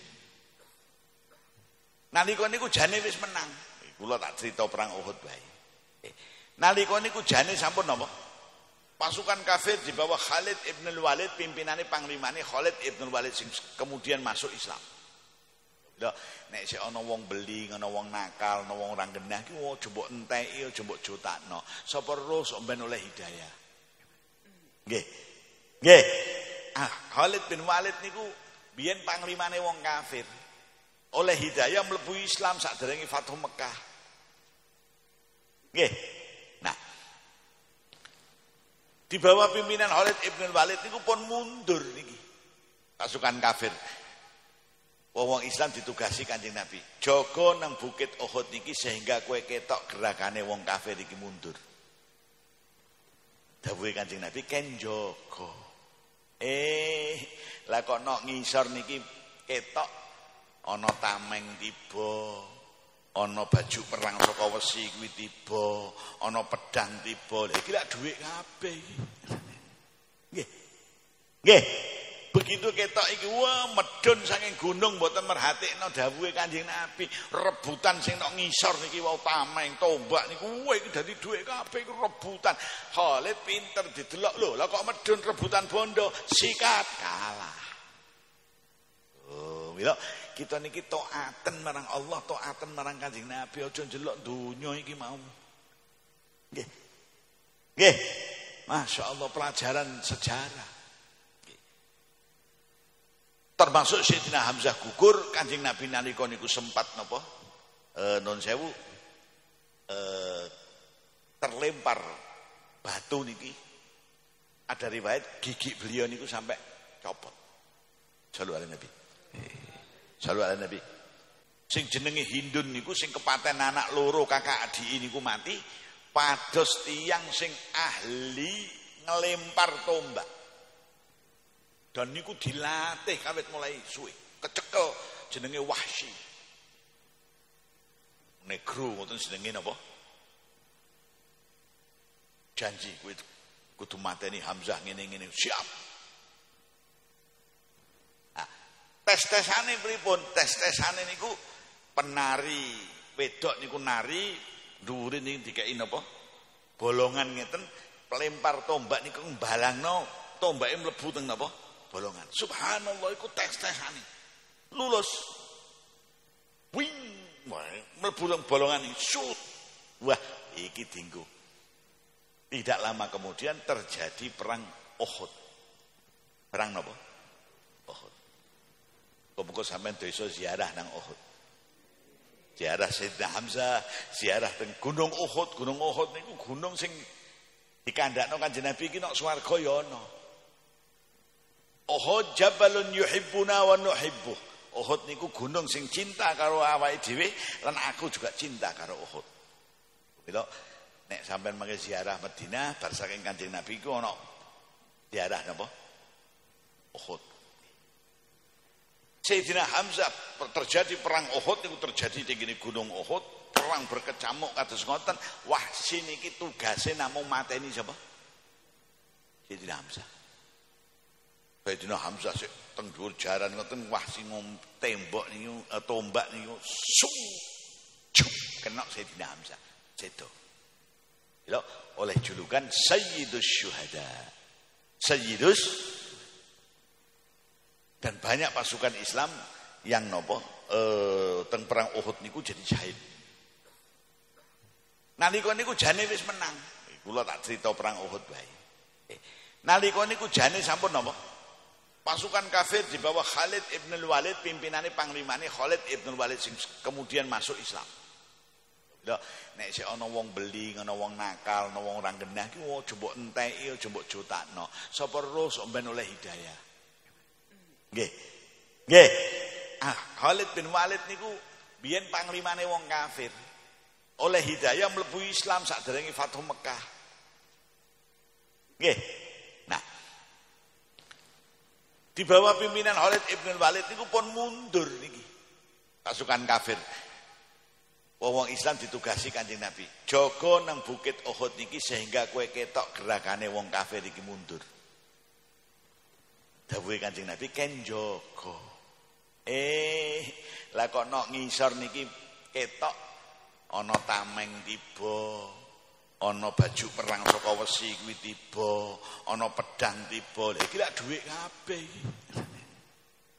Nalika niku jane wis menang. Kula tak cerita perang Uhud bae. Nalika niku jane sampun napa? Pasukan kafir di bawah Khalid Ibn Walid, pimpinane panglimane Khalid Ibn Walid sing kemudian masuk Islam. Lho, nek sik ana wong beli, ana wong nakal, ana wong ora genah ki aja mbok enteki, aja mbok jotakno. Sapa roh sok ben oleh hidayah. Nggih. Nggih. Khalid bin Walid niku biyen panglimane wong kafir. Oleh hidayah mlebu Islam sakderenge Fathu Mekah. Nggih. Nah, di bawah pimpinan Khalid Ibn Walid niku pun mundur niki. Pasukan kafir. Wong Islam ditugasi Kanjeng Nabi. Jaga nang bukit Uhud niki sehingga kowe ketok gerakane wong kafir iki mundur. Dawuhe Kanjeng Nabi ken jaga. Lah kok nok ngisor niki ketok ana tameng tiba, ana baju perang saka wesi kuwi tiba, ana pedang tiba. Lha iki lak dhuwit kabeh iki. Nggih. Nggih. Begitu ketok iki wah medun saking gunung mboten merhatikno dawuhe Kanjeng Nabi, rebutan sing nok ngisor niki wau tameng, tombak niku wah iki dadi dhuwit kabeh iku rebutan. Khalid pinter didelok lho, lah kok medun rebutan bondo, sikat kalah. Oh, mila kita niki taaten marang Allah, taaten marang Kanjeng Nabi, aja njelok donya iki mau. Nggih. Nggih. Masyaallah pelajaran sejarah. Termasuk Sayyidina Hamzah gugur, Kanjeng Nabi nalika niku sempat napa non sewu terlempar batu niki. Ada riwayat gigi beliau niku sampai copot. Shallallahu alaihi Nabi. Shallallahu alaihi Nabi. Sing jenenge Hindun niku sing kepaten anak loro kakak adik niku mati, pados tiyang sing ahli ngelempar tombak. Dan niku dilatih kawit mulai suwe. Kecekel jenenge Wahsy. Negro ngoten jenenge napa? Janji kuwi kudu mateni Hamzah ngene-ngene. Siap. Nah, tes-tesane pripun? Tes-tesane niku penari wedok niku nari dhuwure niku dikeki napa? Bolongan ngeten, pelempar tombak niku mbalangno tombake mlebu teng napa? Bolongan. Subhanallah iku tes-tesane. Lulus. Wing, mlebu teng bolongan iki. Shoot. Wah, iki dinggo. Tidak lama kemudian terjadi perang Uhud. Perang napa? Uhud. Kok sampean desa ziarah nang Uhud. Ziarah Sayyidina Hamzah, ziarah teng Gunung Uhud. Gunung Uhud niku gunung sing dikandakno Kanjeng Nabi iki nek swarga ya ana. Uhud jabalun yuhibbuna wa nuhibbuh. Uhud niku gunung sing cinta karo awake dhewe lan aku juga cinta karo Uhud. Bila nek sampean mangke ziarah Madinah bar saking Kanjeng Nabi iku ana ziarah napa? Uhud. Sayyidina Hamzah terjadi perang Uhud niku terjadi di gunung Uhud, perang berkecamuk kados ngoten. Wahsy niki tugase namung mateni sapa? Sayyidina Hamzah. Sayyidina Hamzah sik teng dhuwur jaran ngoten Wahsy tembok niku tombak niku kena Sayyidina Hamzah. Sedo. Lho, oleh julukan Sayyidus Syuhada. Sayyidus, dan banyak pasukan Islam yang napa teng perang Uhud niku jadi syahid. Nalika niku jane wis menang. Kula tak cerita perang Uhud bae. Nalika niku jane sampun napa? Pasukan kafir di bawah Khalid Ibn Walid, pimpinannya panglimane Khalid Ibn Walid sing kemudian masuk Islam. Lho, nek sik ana wong beli, ana wong nakal, ana wong ora genah ki aja mbok enteki, aja mbok jotakno. Sapa roh sok ben oleh hidayah. Nggih. Nggih. Khalid bin Walid niku biyen panglimane wong kafir. Oleh hidayah mlebu Islam sakderenge Fathu Mekah. Nggih. Nah, di bawah pimpinan Khalid Ibn Walid niku pun mundur niki. pasukan kafir. Wong Islam ditugasi Kanjeng Nabi. Jaga nang bukit Uhud niki sehingga kowe ketok gerakane wong kafir iki mundur. Dawuhe Kanjeng Nabi ken jaga. Lah kok nok ngisor niki ketok ana tameng tiba, ana baju perang saka wesi kuwi tiba, ana pedang tiba. Lha iki lak dhuwit kabeh iki.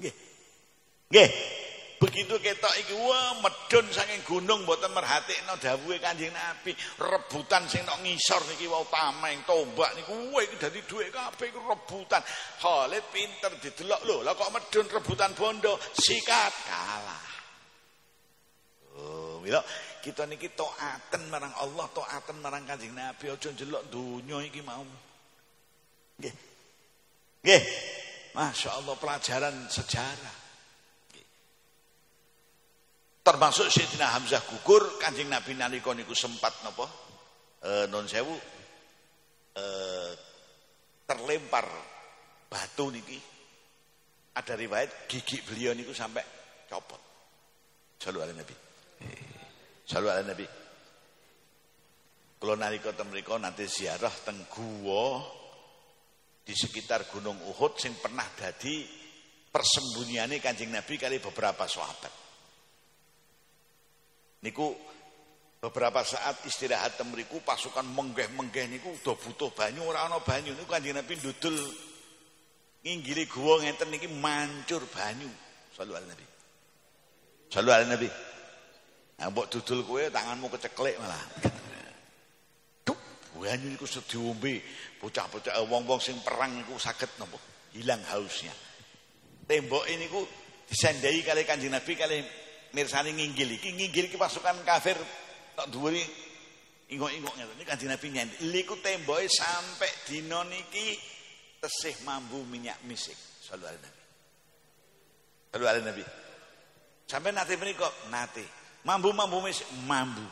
Nggih. Nggih. Begitu ketok iki wah medun saking gunung mboten merhatikno dawuhe Kanjeng Nabi, rebutan sing nok ngisor niki wau tameng, tombak niku wah iki dadi dhuwit kabeh iku rebutan. Khalid pinter didelok lho, lah kok medun rebutan bondo, sikat kalah. Oh, mila kita niki taaten marang Allah, taaten marang Kanjeng Nabi, aja ndelok donya iki mau. Nggih. Nggih. Masyaallah pelajaran sejarah. Termasuk Sayyidina Hamzah gugur, Kanjeng Nabi nalika niku sempat napa non sewu terlempar batu niki. Ada riwayat gigi beliau niku sampai copot. Shallallahu alaihi Nabi. Shallallahu alaihi Nabi. Kula nalika ten mriku nate ziarah teng guwa di sekitar Gunung Uhud sing pernah dadi persembunyiane Kanjeng Nabi kali beberapa sahabat. Niku beberapa saat istirahat temriku pasukan menggeh-menggeh niku udah butuh banyu ora ana banyu niku Kanjeng Nabi ndudul nginggili guwa ngenten niki mancur banyu. Sallallahu alaihi Nabi. Sallallahu alaihi Nabi. Nah mbok dudul kowe tanganmu keceklek malah. Duh, banyu niku sediombe bocah-bocah wong-wong sing perang niku saged napa hilang hausnya. Temboke niku disandai kali Kanjeng Nabi kali mirsani nginggil iki pasukan kafir tok dhuwuri ingok-ingok ngene iki Kanjeng Nabi nyendhi liku temboke sampai dina niki tesih mambu minyak misik. Sallallahu alaihi Nabi. Sallallahu alaihi Nabi. Sampai nate menika nate mambu misik mambu.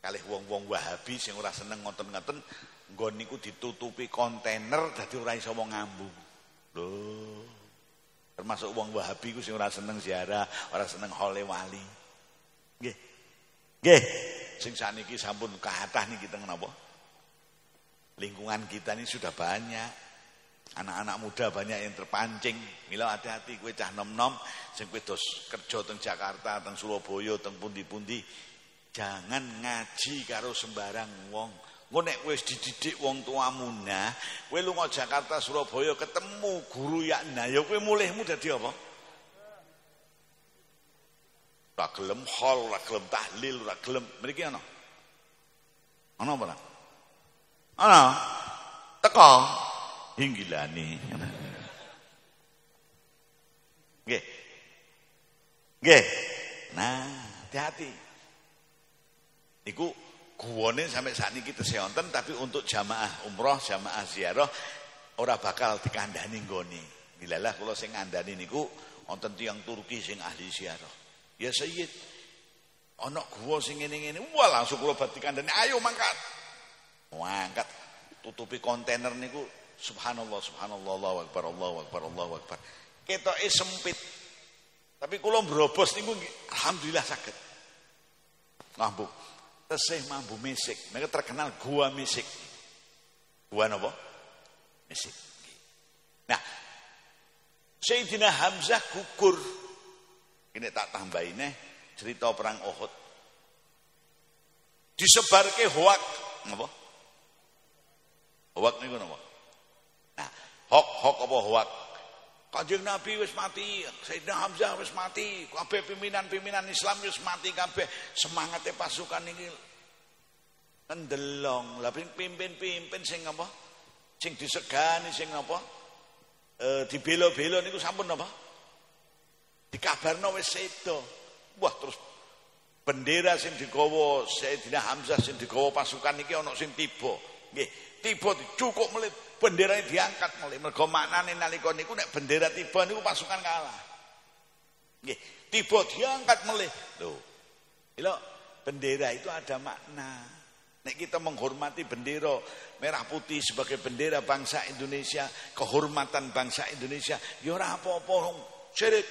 Kalih wong-wong Wahabi sing ora seneng ngoten-ngoten nggon niku ditutupi kontainer dadi ora iso wong ngambu. Lho termasuk wong Wahabi ku sing ora seneng ziarah, ora seneng hole wali. Nggih. Nggih. Sing saniki sampun kathah niki teng napa? Lingkungan kita ini sudah banyak. Anak-anak muda banyak yang terpancing. Mila hati-hati kowe cah nom-nom sing kowe dos kerja teng Jakarta, teng Surabaya, teng pundi-pundi. Jangan ngaji karo sembarang wong. Engko nek wis dididik wong tuamu nah, kowe lunga Jakarta Surabaya ketemu guru yakna, ya kowe mulihmu dadi apa? Ora gelem hol, ora gelem tahlil, ora gelem. Mriki ana. Ana apa? Ana. Teko hinggilane. Nggih. Nggih. Nah, hati-hati. Niku guwane sampai saat ini kita wonten tapi untuk jamaah umroh, jamaah ziarah ora bakal dikandani nggone. Dilalah kula sing ngandani niku wonten tiyang Turki sing ahli ziarah. Ya Sayyid, ana guwa sing ngene-ngene, wah langsung kula bati kandani, ayo mangkat. Mangkat tutupi kontainer niku subhanallah subhanallah Allahu akbar Allahu akbar Allahu akbar. Ketoke sempit. Tapi kula mbrobos niku alhamdulillah saged. Ngambung. Tesih mambu misik. Mereka terkenal gua misik. Gua napa? Misik. Nah, Sayyidina Hamzah gugur. Ini tak tambahin cerita perang Uhud. Disebarke hoak. Napa? Hoak niku napa? Nah, hoak apa hoak? Kanjeng Nabi wis mati, Sayyidina Hamzah wis mati, kabeh pimpinan-pimpinan Islam wis mati kabeh. Semangate pasukan iki ndelong. Lah pimpin-pimpin sing apa? Sing disegani sing apa? Dibela-bela niku sampun apa? Dikabarno wis sedo. Wah terus bendera sing digawa Sayyidina Hamzah sing digawa pasukan iki ana sing tiba. Nggih, tiba dicukuk melih benderane diangkat melih. Mergo maknane nalika niku nek bendera tiba niku pasukan kalah. Nggih, tiba diangkat melih. Lho. Lho, bendera itu ada makna. Nek kita menghormati bendera merah putih sebagai bendera bangsa Indonesia, kehormatan bangsa Indonesia, ya ora apa-apa syirik.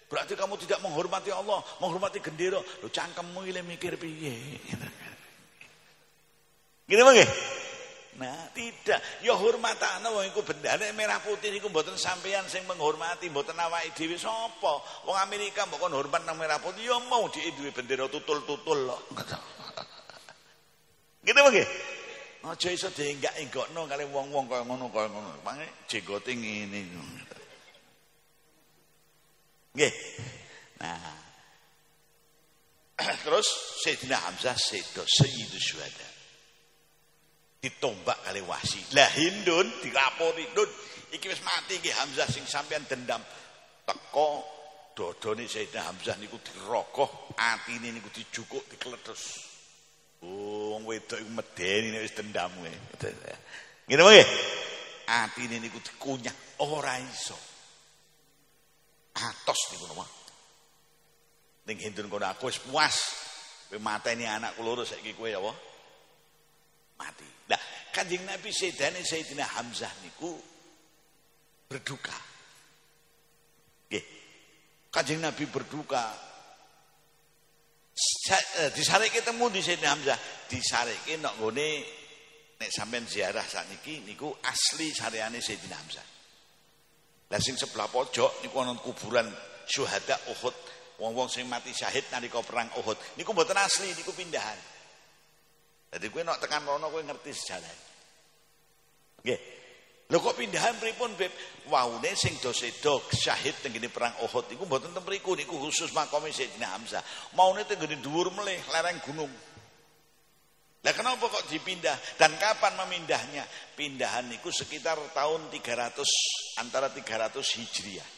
Berarti kamu tidak menghormati Allah, menghormati gendera. Lho cangkemmu iki mikir piye? Gini nggih? Nah, tidak. Ya hormatane wong iku bendane merah putih niku mboten sampeyan sing menghormati, mboten awake dhewe sapa. Wong Amerika mbok kon hormat nang merah putih ya mau dhek duwe bendera tutul-tutul kok. Gitu nggih? Aja iso dienggak-enggokno kali wong-wong kaya ngono. Pange jenggote ngene. Nggih. Nah. Terus Sayyidina Hamzah sedo Sayyidus Syuhada. Ditombak kali Wahsy. Lah Hindun dilapori, "Dun, iki wis mati iki Hamzah sing sampean dendam." Teko dodone Sayyidina Hamzah niku dirogoh, atine niku dijukuk, dikletus. Wong wedok iku medeni nek wis dendam kowe. Ngene wae. Atine niku dikunyak, ora iso. Atos niku napa. Ning Hindun kono aku wis puas. Kowe mateni anakku loro saiki kowe apa? Mati. Nah, Kanjeng Nabi sedane Sayyidina Hamzah niku berduka. Nggih. Kanjeng Nabi berduka. Disareke ketemu di Sayyidina Hamzah, disareke nek nggone nek sampean ziarah sakniki niku asli sareane Sayyidina Hamzah. Lah sing sebelah pojok niku ana kuburan syuhada Uhud, wong-wong sing mati syahid nalika perang Uhud. Niku mboten asli, niku pindahan. Jadi kowe nek tekan rono kowe ngerti sejarah. Nggih. Lho kok pindahan pripun, Beb? Waune sing do-sedo syahid teng ngene perang Uhud niku mboten teng mriku, niku khusus makome Sayyidina Hamzah. Maune teng ngene dhuwur melih lereng gunung. Lah kenapa kok dipindah dan kapan memindahnya? Pindahan niku sekitar tahun 300 antara 300 Hijriah.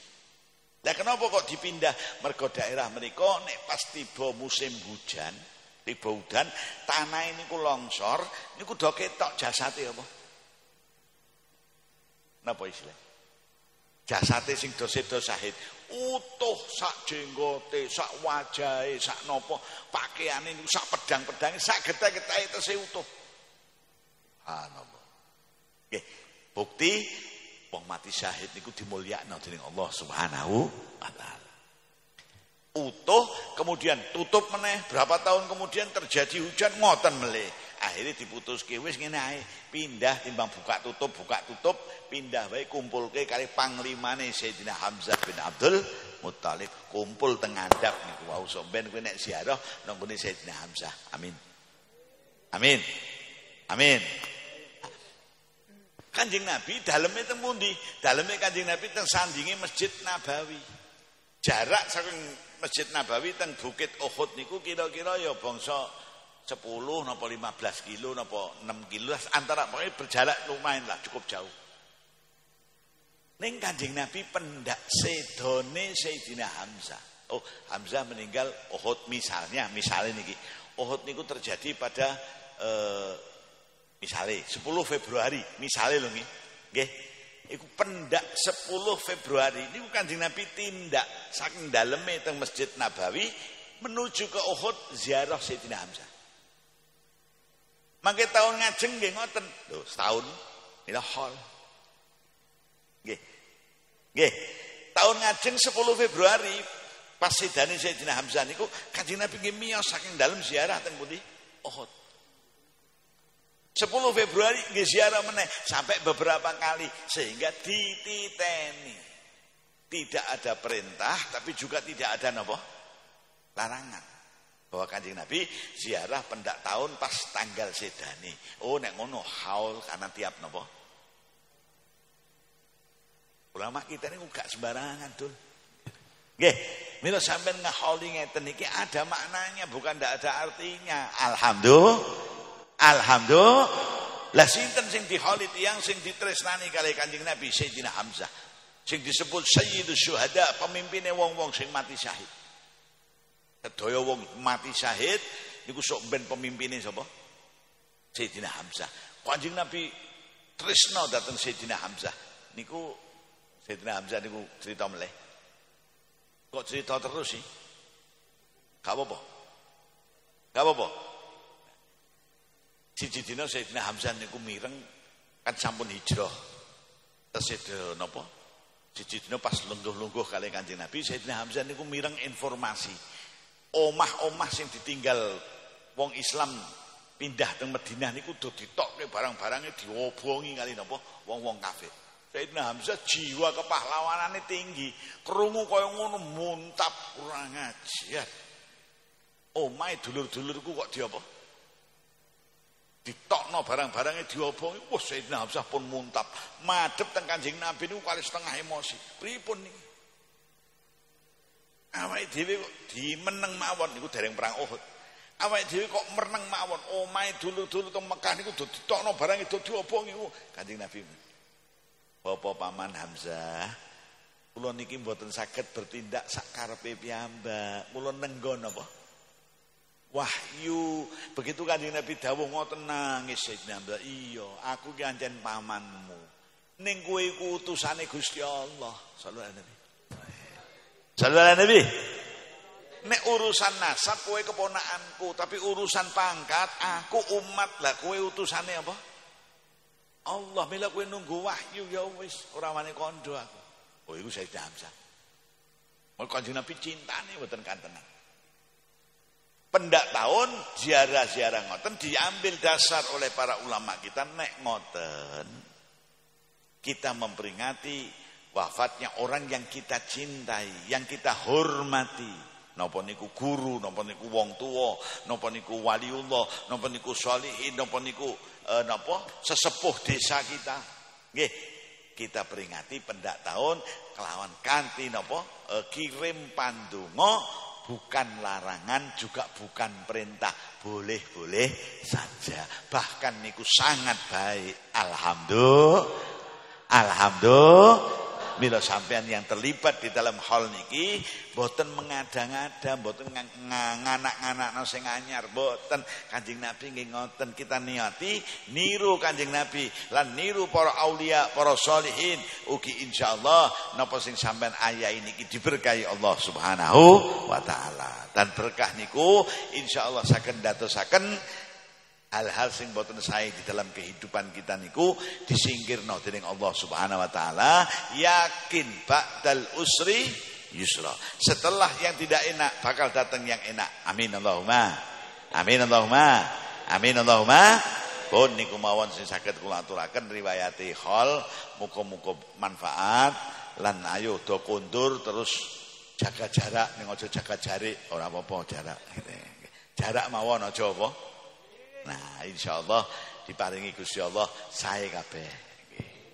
Lah kenapa kok dipindah? Mergo daerah menika nek pas tiba musim hujan, tiba udan, tanah niku longsor, niku do ketok jasate apa? Napa istilah? Jasate sing do-sedo syahid utuh sak jenggote, sak wajahe, sak napa, pakaiane niku sak pedang-pedange, sak getah-getahe tesih utuh. Subhanallah. Nggih, bukti wong mati syahid niku dimulyakno dening Allah Subhanahu wa taala. Utuh, kemudian tutup meneh, berapa tahun kemudian terjadi hujan ngoten melih. Akhirnya diputuske wis ngene ae, pindah timbang buka tutup, pindah wae kumpulke kali panglimane Sayyidina Hamzah bin Abdul Muthalib, kumpul teng ngandhap niku wau sampeyan kowe nek ziarah nang ngene Sayyidina Hamzah. Amin. Amin. Amin. Kanjeng Nabi daleme teng pundi? Daleme Kanjeng Nabi teng sandinge Masjid Nabawi. Jarak saking Masjid Nabawi teng Bukit Uhud niku kira-kira ya bangsa 10 napa 15 kilo napa 6 kilo antara pokoknya berjarak lumayan lah, cukup jauh. Ning Kanjeng Nabi pendak sedone Sayyidina Hamzah. Oh, Hamzah meninggal Uhud misalnya niki. Uhud niku terjadi pada misalnya 10 Februari, misalnya lho nggih. Iku pendak 10 Februari niku Kanjeng Nabi tindak saking daleme teng Masjid Nabawi menuju ke Uhud ziarah Sayyidina Hamzah. Mangke tahun ngajeng nggih ngoten. Lho, setahun ila hol. Nggih. Nggih. Tahun ngajeng 10 Februari pas sedane Sayyidina Hamzah niku Kanjeng Nabi nggih miyos saking dalem ziarah teng pundi? Uhud. 10 Februari nggih ziarah meneh sampai beberapa kali sehingga dititeni. Tidak ada perintah tapi juga tidak ada napa? Larangan. Bahwa Kanjeng Nabi ziarah pendak tahun pas tanggal sedane. Oh nek ngono haul karena tiap napa? Ulama kita ini gak sembarangan, Dul. Nggih, mila sampean ngahauli ngeten iki ada maknanya, bukan ndak ada artinya. Alhamdulillah. Lah sinten sing dihauli tiyang sing ditresnani kali Kanjeng Nabi Sayyidina Hamzah. Sing disebut Sayyidus Syuhada, pemimpine wong-wong sing mati syahid. Sedaya wong mati syahid niku sok ben pemimpine sapa? Sayyidina Hamzah. Kanjeng Nabi tresna dhateng Sayyidina Hamzah. Niku Sayyidina Hamzah niku cerita meleh. Kok cerita terus sih? Gak apa-apa. Gak apa-apa. Siji dina Sayyidina Hamzah niku mireng kan sampun hijrah. Terus napa? Siji dina pas lungguh-lungguh kali Kanjeng Nabi, Sayyidina Hamzah niku mireng informasi. Omah-omah sing ditinggal wong Islam pindah teng Madinah niku do ditokke barang-barange diobongi kali napa wong-wong kafir. Sayyidina Hamzah jiwa kepahlawanane tinggi, krungu kaya ngono muntap kurang ajar. Omahe dulur-dulurku kok diapa? Ditokno barang-barangnya diobongi. Wah, Sayyidina Hamzah pun muntap. Madhep teng Kanjeng Nabi niku kali setengah emosi. Pripun niki? Awake dhewe kok dimeneng mawon niku dereng perang Uhud. Awake dhewe kok meneng mawon. Omahe dulur-dulur teng Mekah niku do ditokno barang itu diobongi. Kanjeng Nabi. Bapak Paman Hamzah, kula niki mboten saged bertindak sakarepe piyambak. Kula nenggon apa? Wahyu. Begitu Kanjeng Nabi dawuh ngoten nangis Sayyidina Hamzah. Iya, aku ki ancen pamanmu. Ning kowe iku utusane Gusti Allah. Sallallahu alaihi Nabi. Sallallahu alaihi Nabi. Nek urusan nasab kowe keponakanku, tapi urusan pangkat aku umat lah, kowe utusane apa? Allah. Mila kowe nunggu wahyu ya wis, ora wani kandha aku. Oh iku Sayyidina Hamzah. Mau Kanjeng Nabi cintane mboten kantenan. Pendak tahun ziarah-ziarah ngoten diambil dasar oleh para ulama kita. Nek ngoten kita memperingati wafatnya orang yang kita cintai, yang kita hormati. Napa niku guru, napa niku wong tuwa, napa niku waliullah, napa niku sholihin, napa niku napa sesepuh desa kita. Nggih, kita peringati pendak tahun kelawan kanthi napa kirim pandonga. Bukan larangan, juga bukan perintah. Boleh-boleh saja. Bahkan niku sangat baik. Alhamdulillah. Mila sampean yang terlibat di dalam hal niki boten mengada-ngada, boten nganak-nganakno sing anyar, boten. Kanjeng Nabi nggih ngoten, kita niati niru Kanjeng Nabi lan niru para aulia, para sholihin. Ugi insyaallah napa sing sampean ayahi niki diberkahi Allah Subhanahu wa taala. Dan berkah niku insyaallah saged ndadosaken hal-hal sing boten sae di dalam kehidupan kita niku disingkirno dening Allah Subhanahu wa taala. Yakin ba'dal usri yusra. Setelah yang tidak enak bakal datang yang enak. Amin Allahumma. Amin Allahumma. Amin Allahumma. Pun niku mawon sing saged kula aturaken riwayati hal, muga-muga manfaat lan ayo do kondur terus jaga jarak ning aja jaga jarik, ora apa-apa jarak. Jarak mawon aja apa. Nah, insyaallah diparingi Gusti Allah sae kabeh.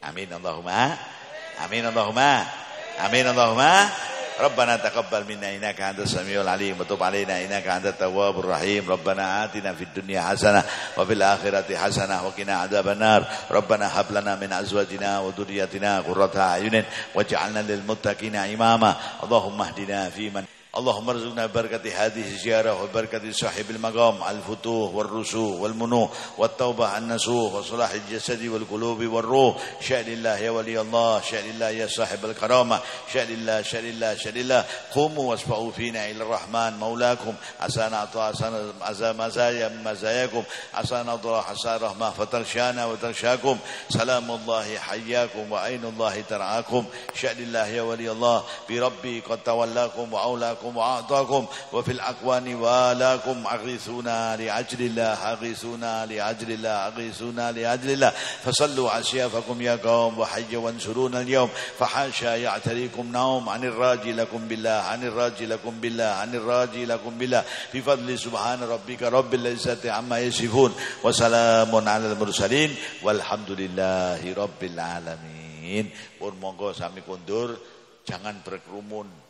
Amin Allahumma. Amin Allahumma. Amin Allahumma. Rabbana taqabbal minna innaka antas samiul alim wa tub alaina innaka antat tawwabur rahim. Rabbana atina fid dunya hasanah wa fil akhirati hasanah wa qina adzabannar. Rabbana hab lana min azwajina wa dhurriyyatina qurrata a'yunin waj'alna lil muttaqina imama. Allahumma hdina fi man اللهم ارزقنا بركة هذه الزيارة وبركة صاحب المقام الفتوح والرسوخ والمنوح والتوبة عن النسوح وصلاح الجسد والقلوب والروح. شأن الله يا ولي الله، شأن الله يا صاحب الكرامة، شأن الله شأن الله شأن الله. قوموا واسمعوا فينا إلى الرحمن مولاكم عسى نعطى عسى مزاياكم عسى نضرى عسى رحمة فترشانا وترشاكم. سلام الله حياكم وعين الله ترعاكم. شأن الله يا ولي الله بربي قد تولاكم وعولاكم وأعطاكم وفي الأكوان والاكم. أغيثونا لعجل الله، أغيثونا لعجل الله، أغيثونا لعجل الله. فصلوا عشيافكم يا قوم وحي وانصرونا اليوم. فحاشا يعتريكم نوم عن الراجي لكم بالله، عن الراجي لكم بالله، عن الراجي لكم بالله. بفضل سبحان ربك رب العزة عما يصفون وسلام على المرسلين والحمد لله رب العالمين. Pun monggo sami kundur, jangan berkerumun.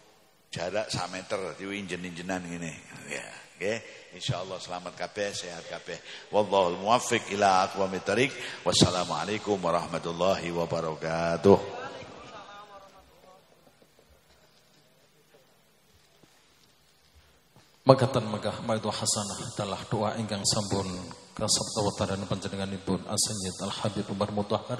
Jarak 1 meter diinjen-injenan ngene. Ya, nggih. Insyaallah selamat kabeh, sehat kabeh. Wallahul muwaffiq ila aqwamit thariq. Wassalamualaikum warahmatullahi wabarakatuh. Magatan megah maitu hasanah dalah doa ingkang sampun kasabda wetaran panjenenganipun Sayyid Al Habib Umar Mutahhar.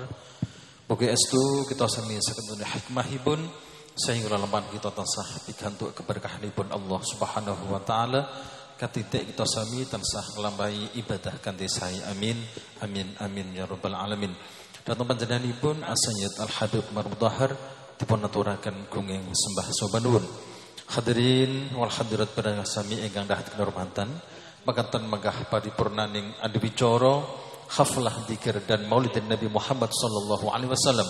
Mugi estu kita sami saged hikmahipun sehingga lempan kita tansah pikantuk keberkahanipun Allah Subhanahu wa taala. Katitik kita sami tansah nglampahi ibadah kanthi sae. Amin. Amin amin ya rabbal alamin. Datang panjenenganipun Sayyid Al Habib Umar Mutahhar dipun aturaken gunging sembah sobanuwun. Hadirin wal hadirat padang sami ingkang dahat kinurmatan, mekaten megah paripurnaning adiwicara haflah dzikir dan Maulidin Nabi Muhammad sallallahu alaihi wasallam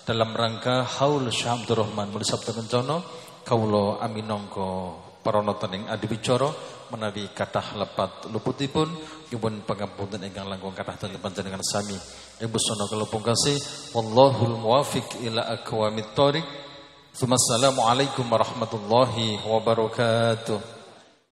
dalam rangka haul Syekh Abdul Rahman mulih sabda kencana kawula aminangka paranataning adiwicara menawi kathah lepat luputipun nyuwun pangapunten ingkang langkung kathah dhateng panjenengan sami. Ing busana kula pungkasi wallahul muwaffiq ila aqwamit thoriq. Assalamualaikum warahmatullahi wabarakatuh.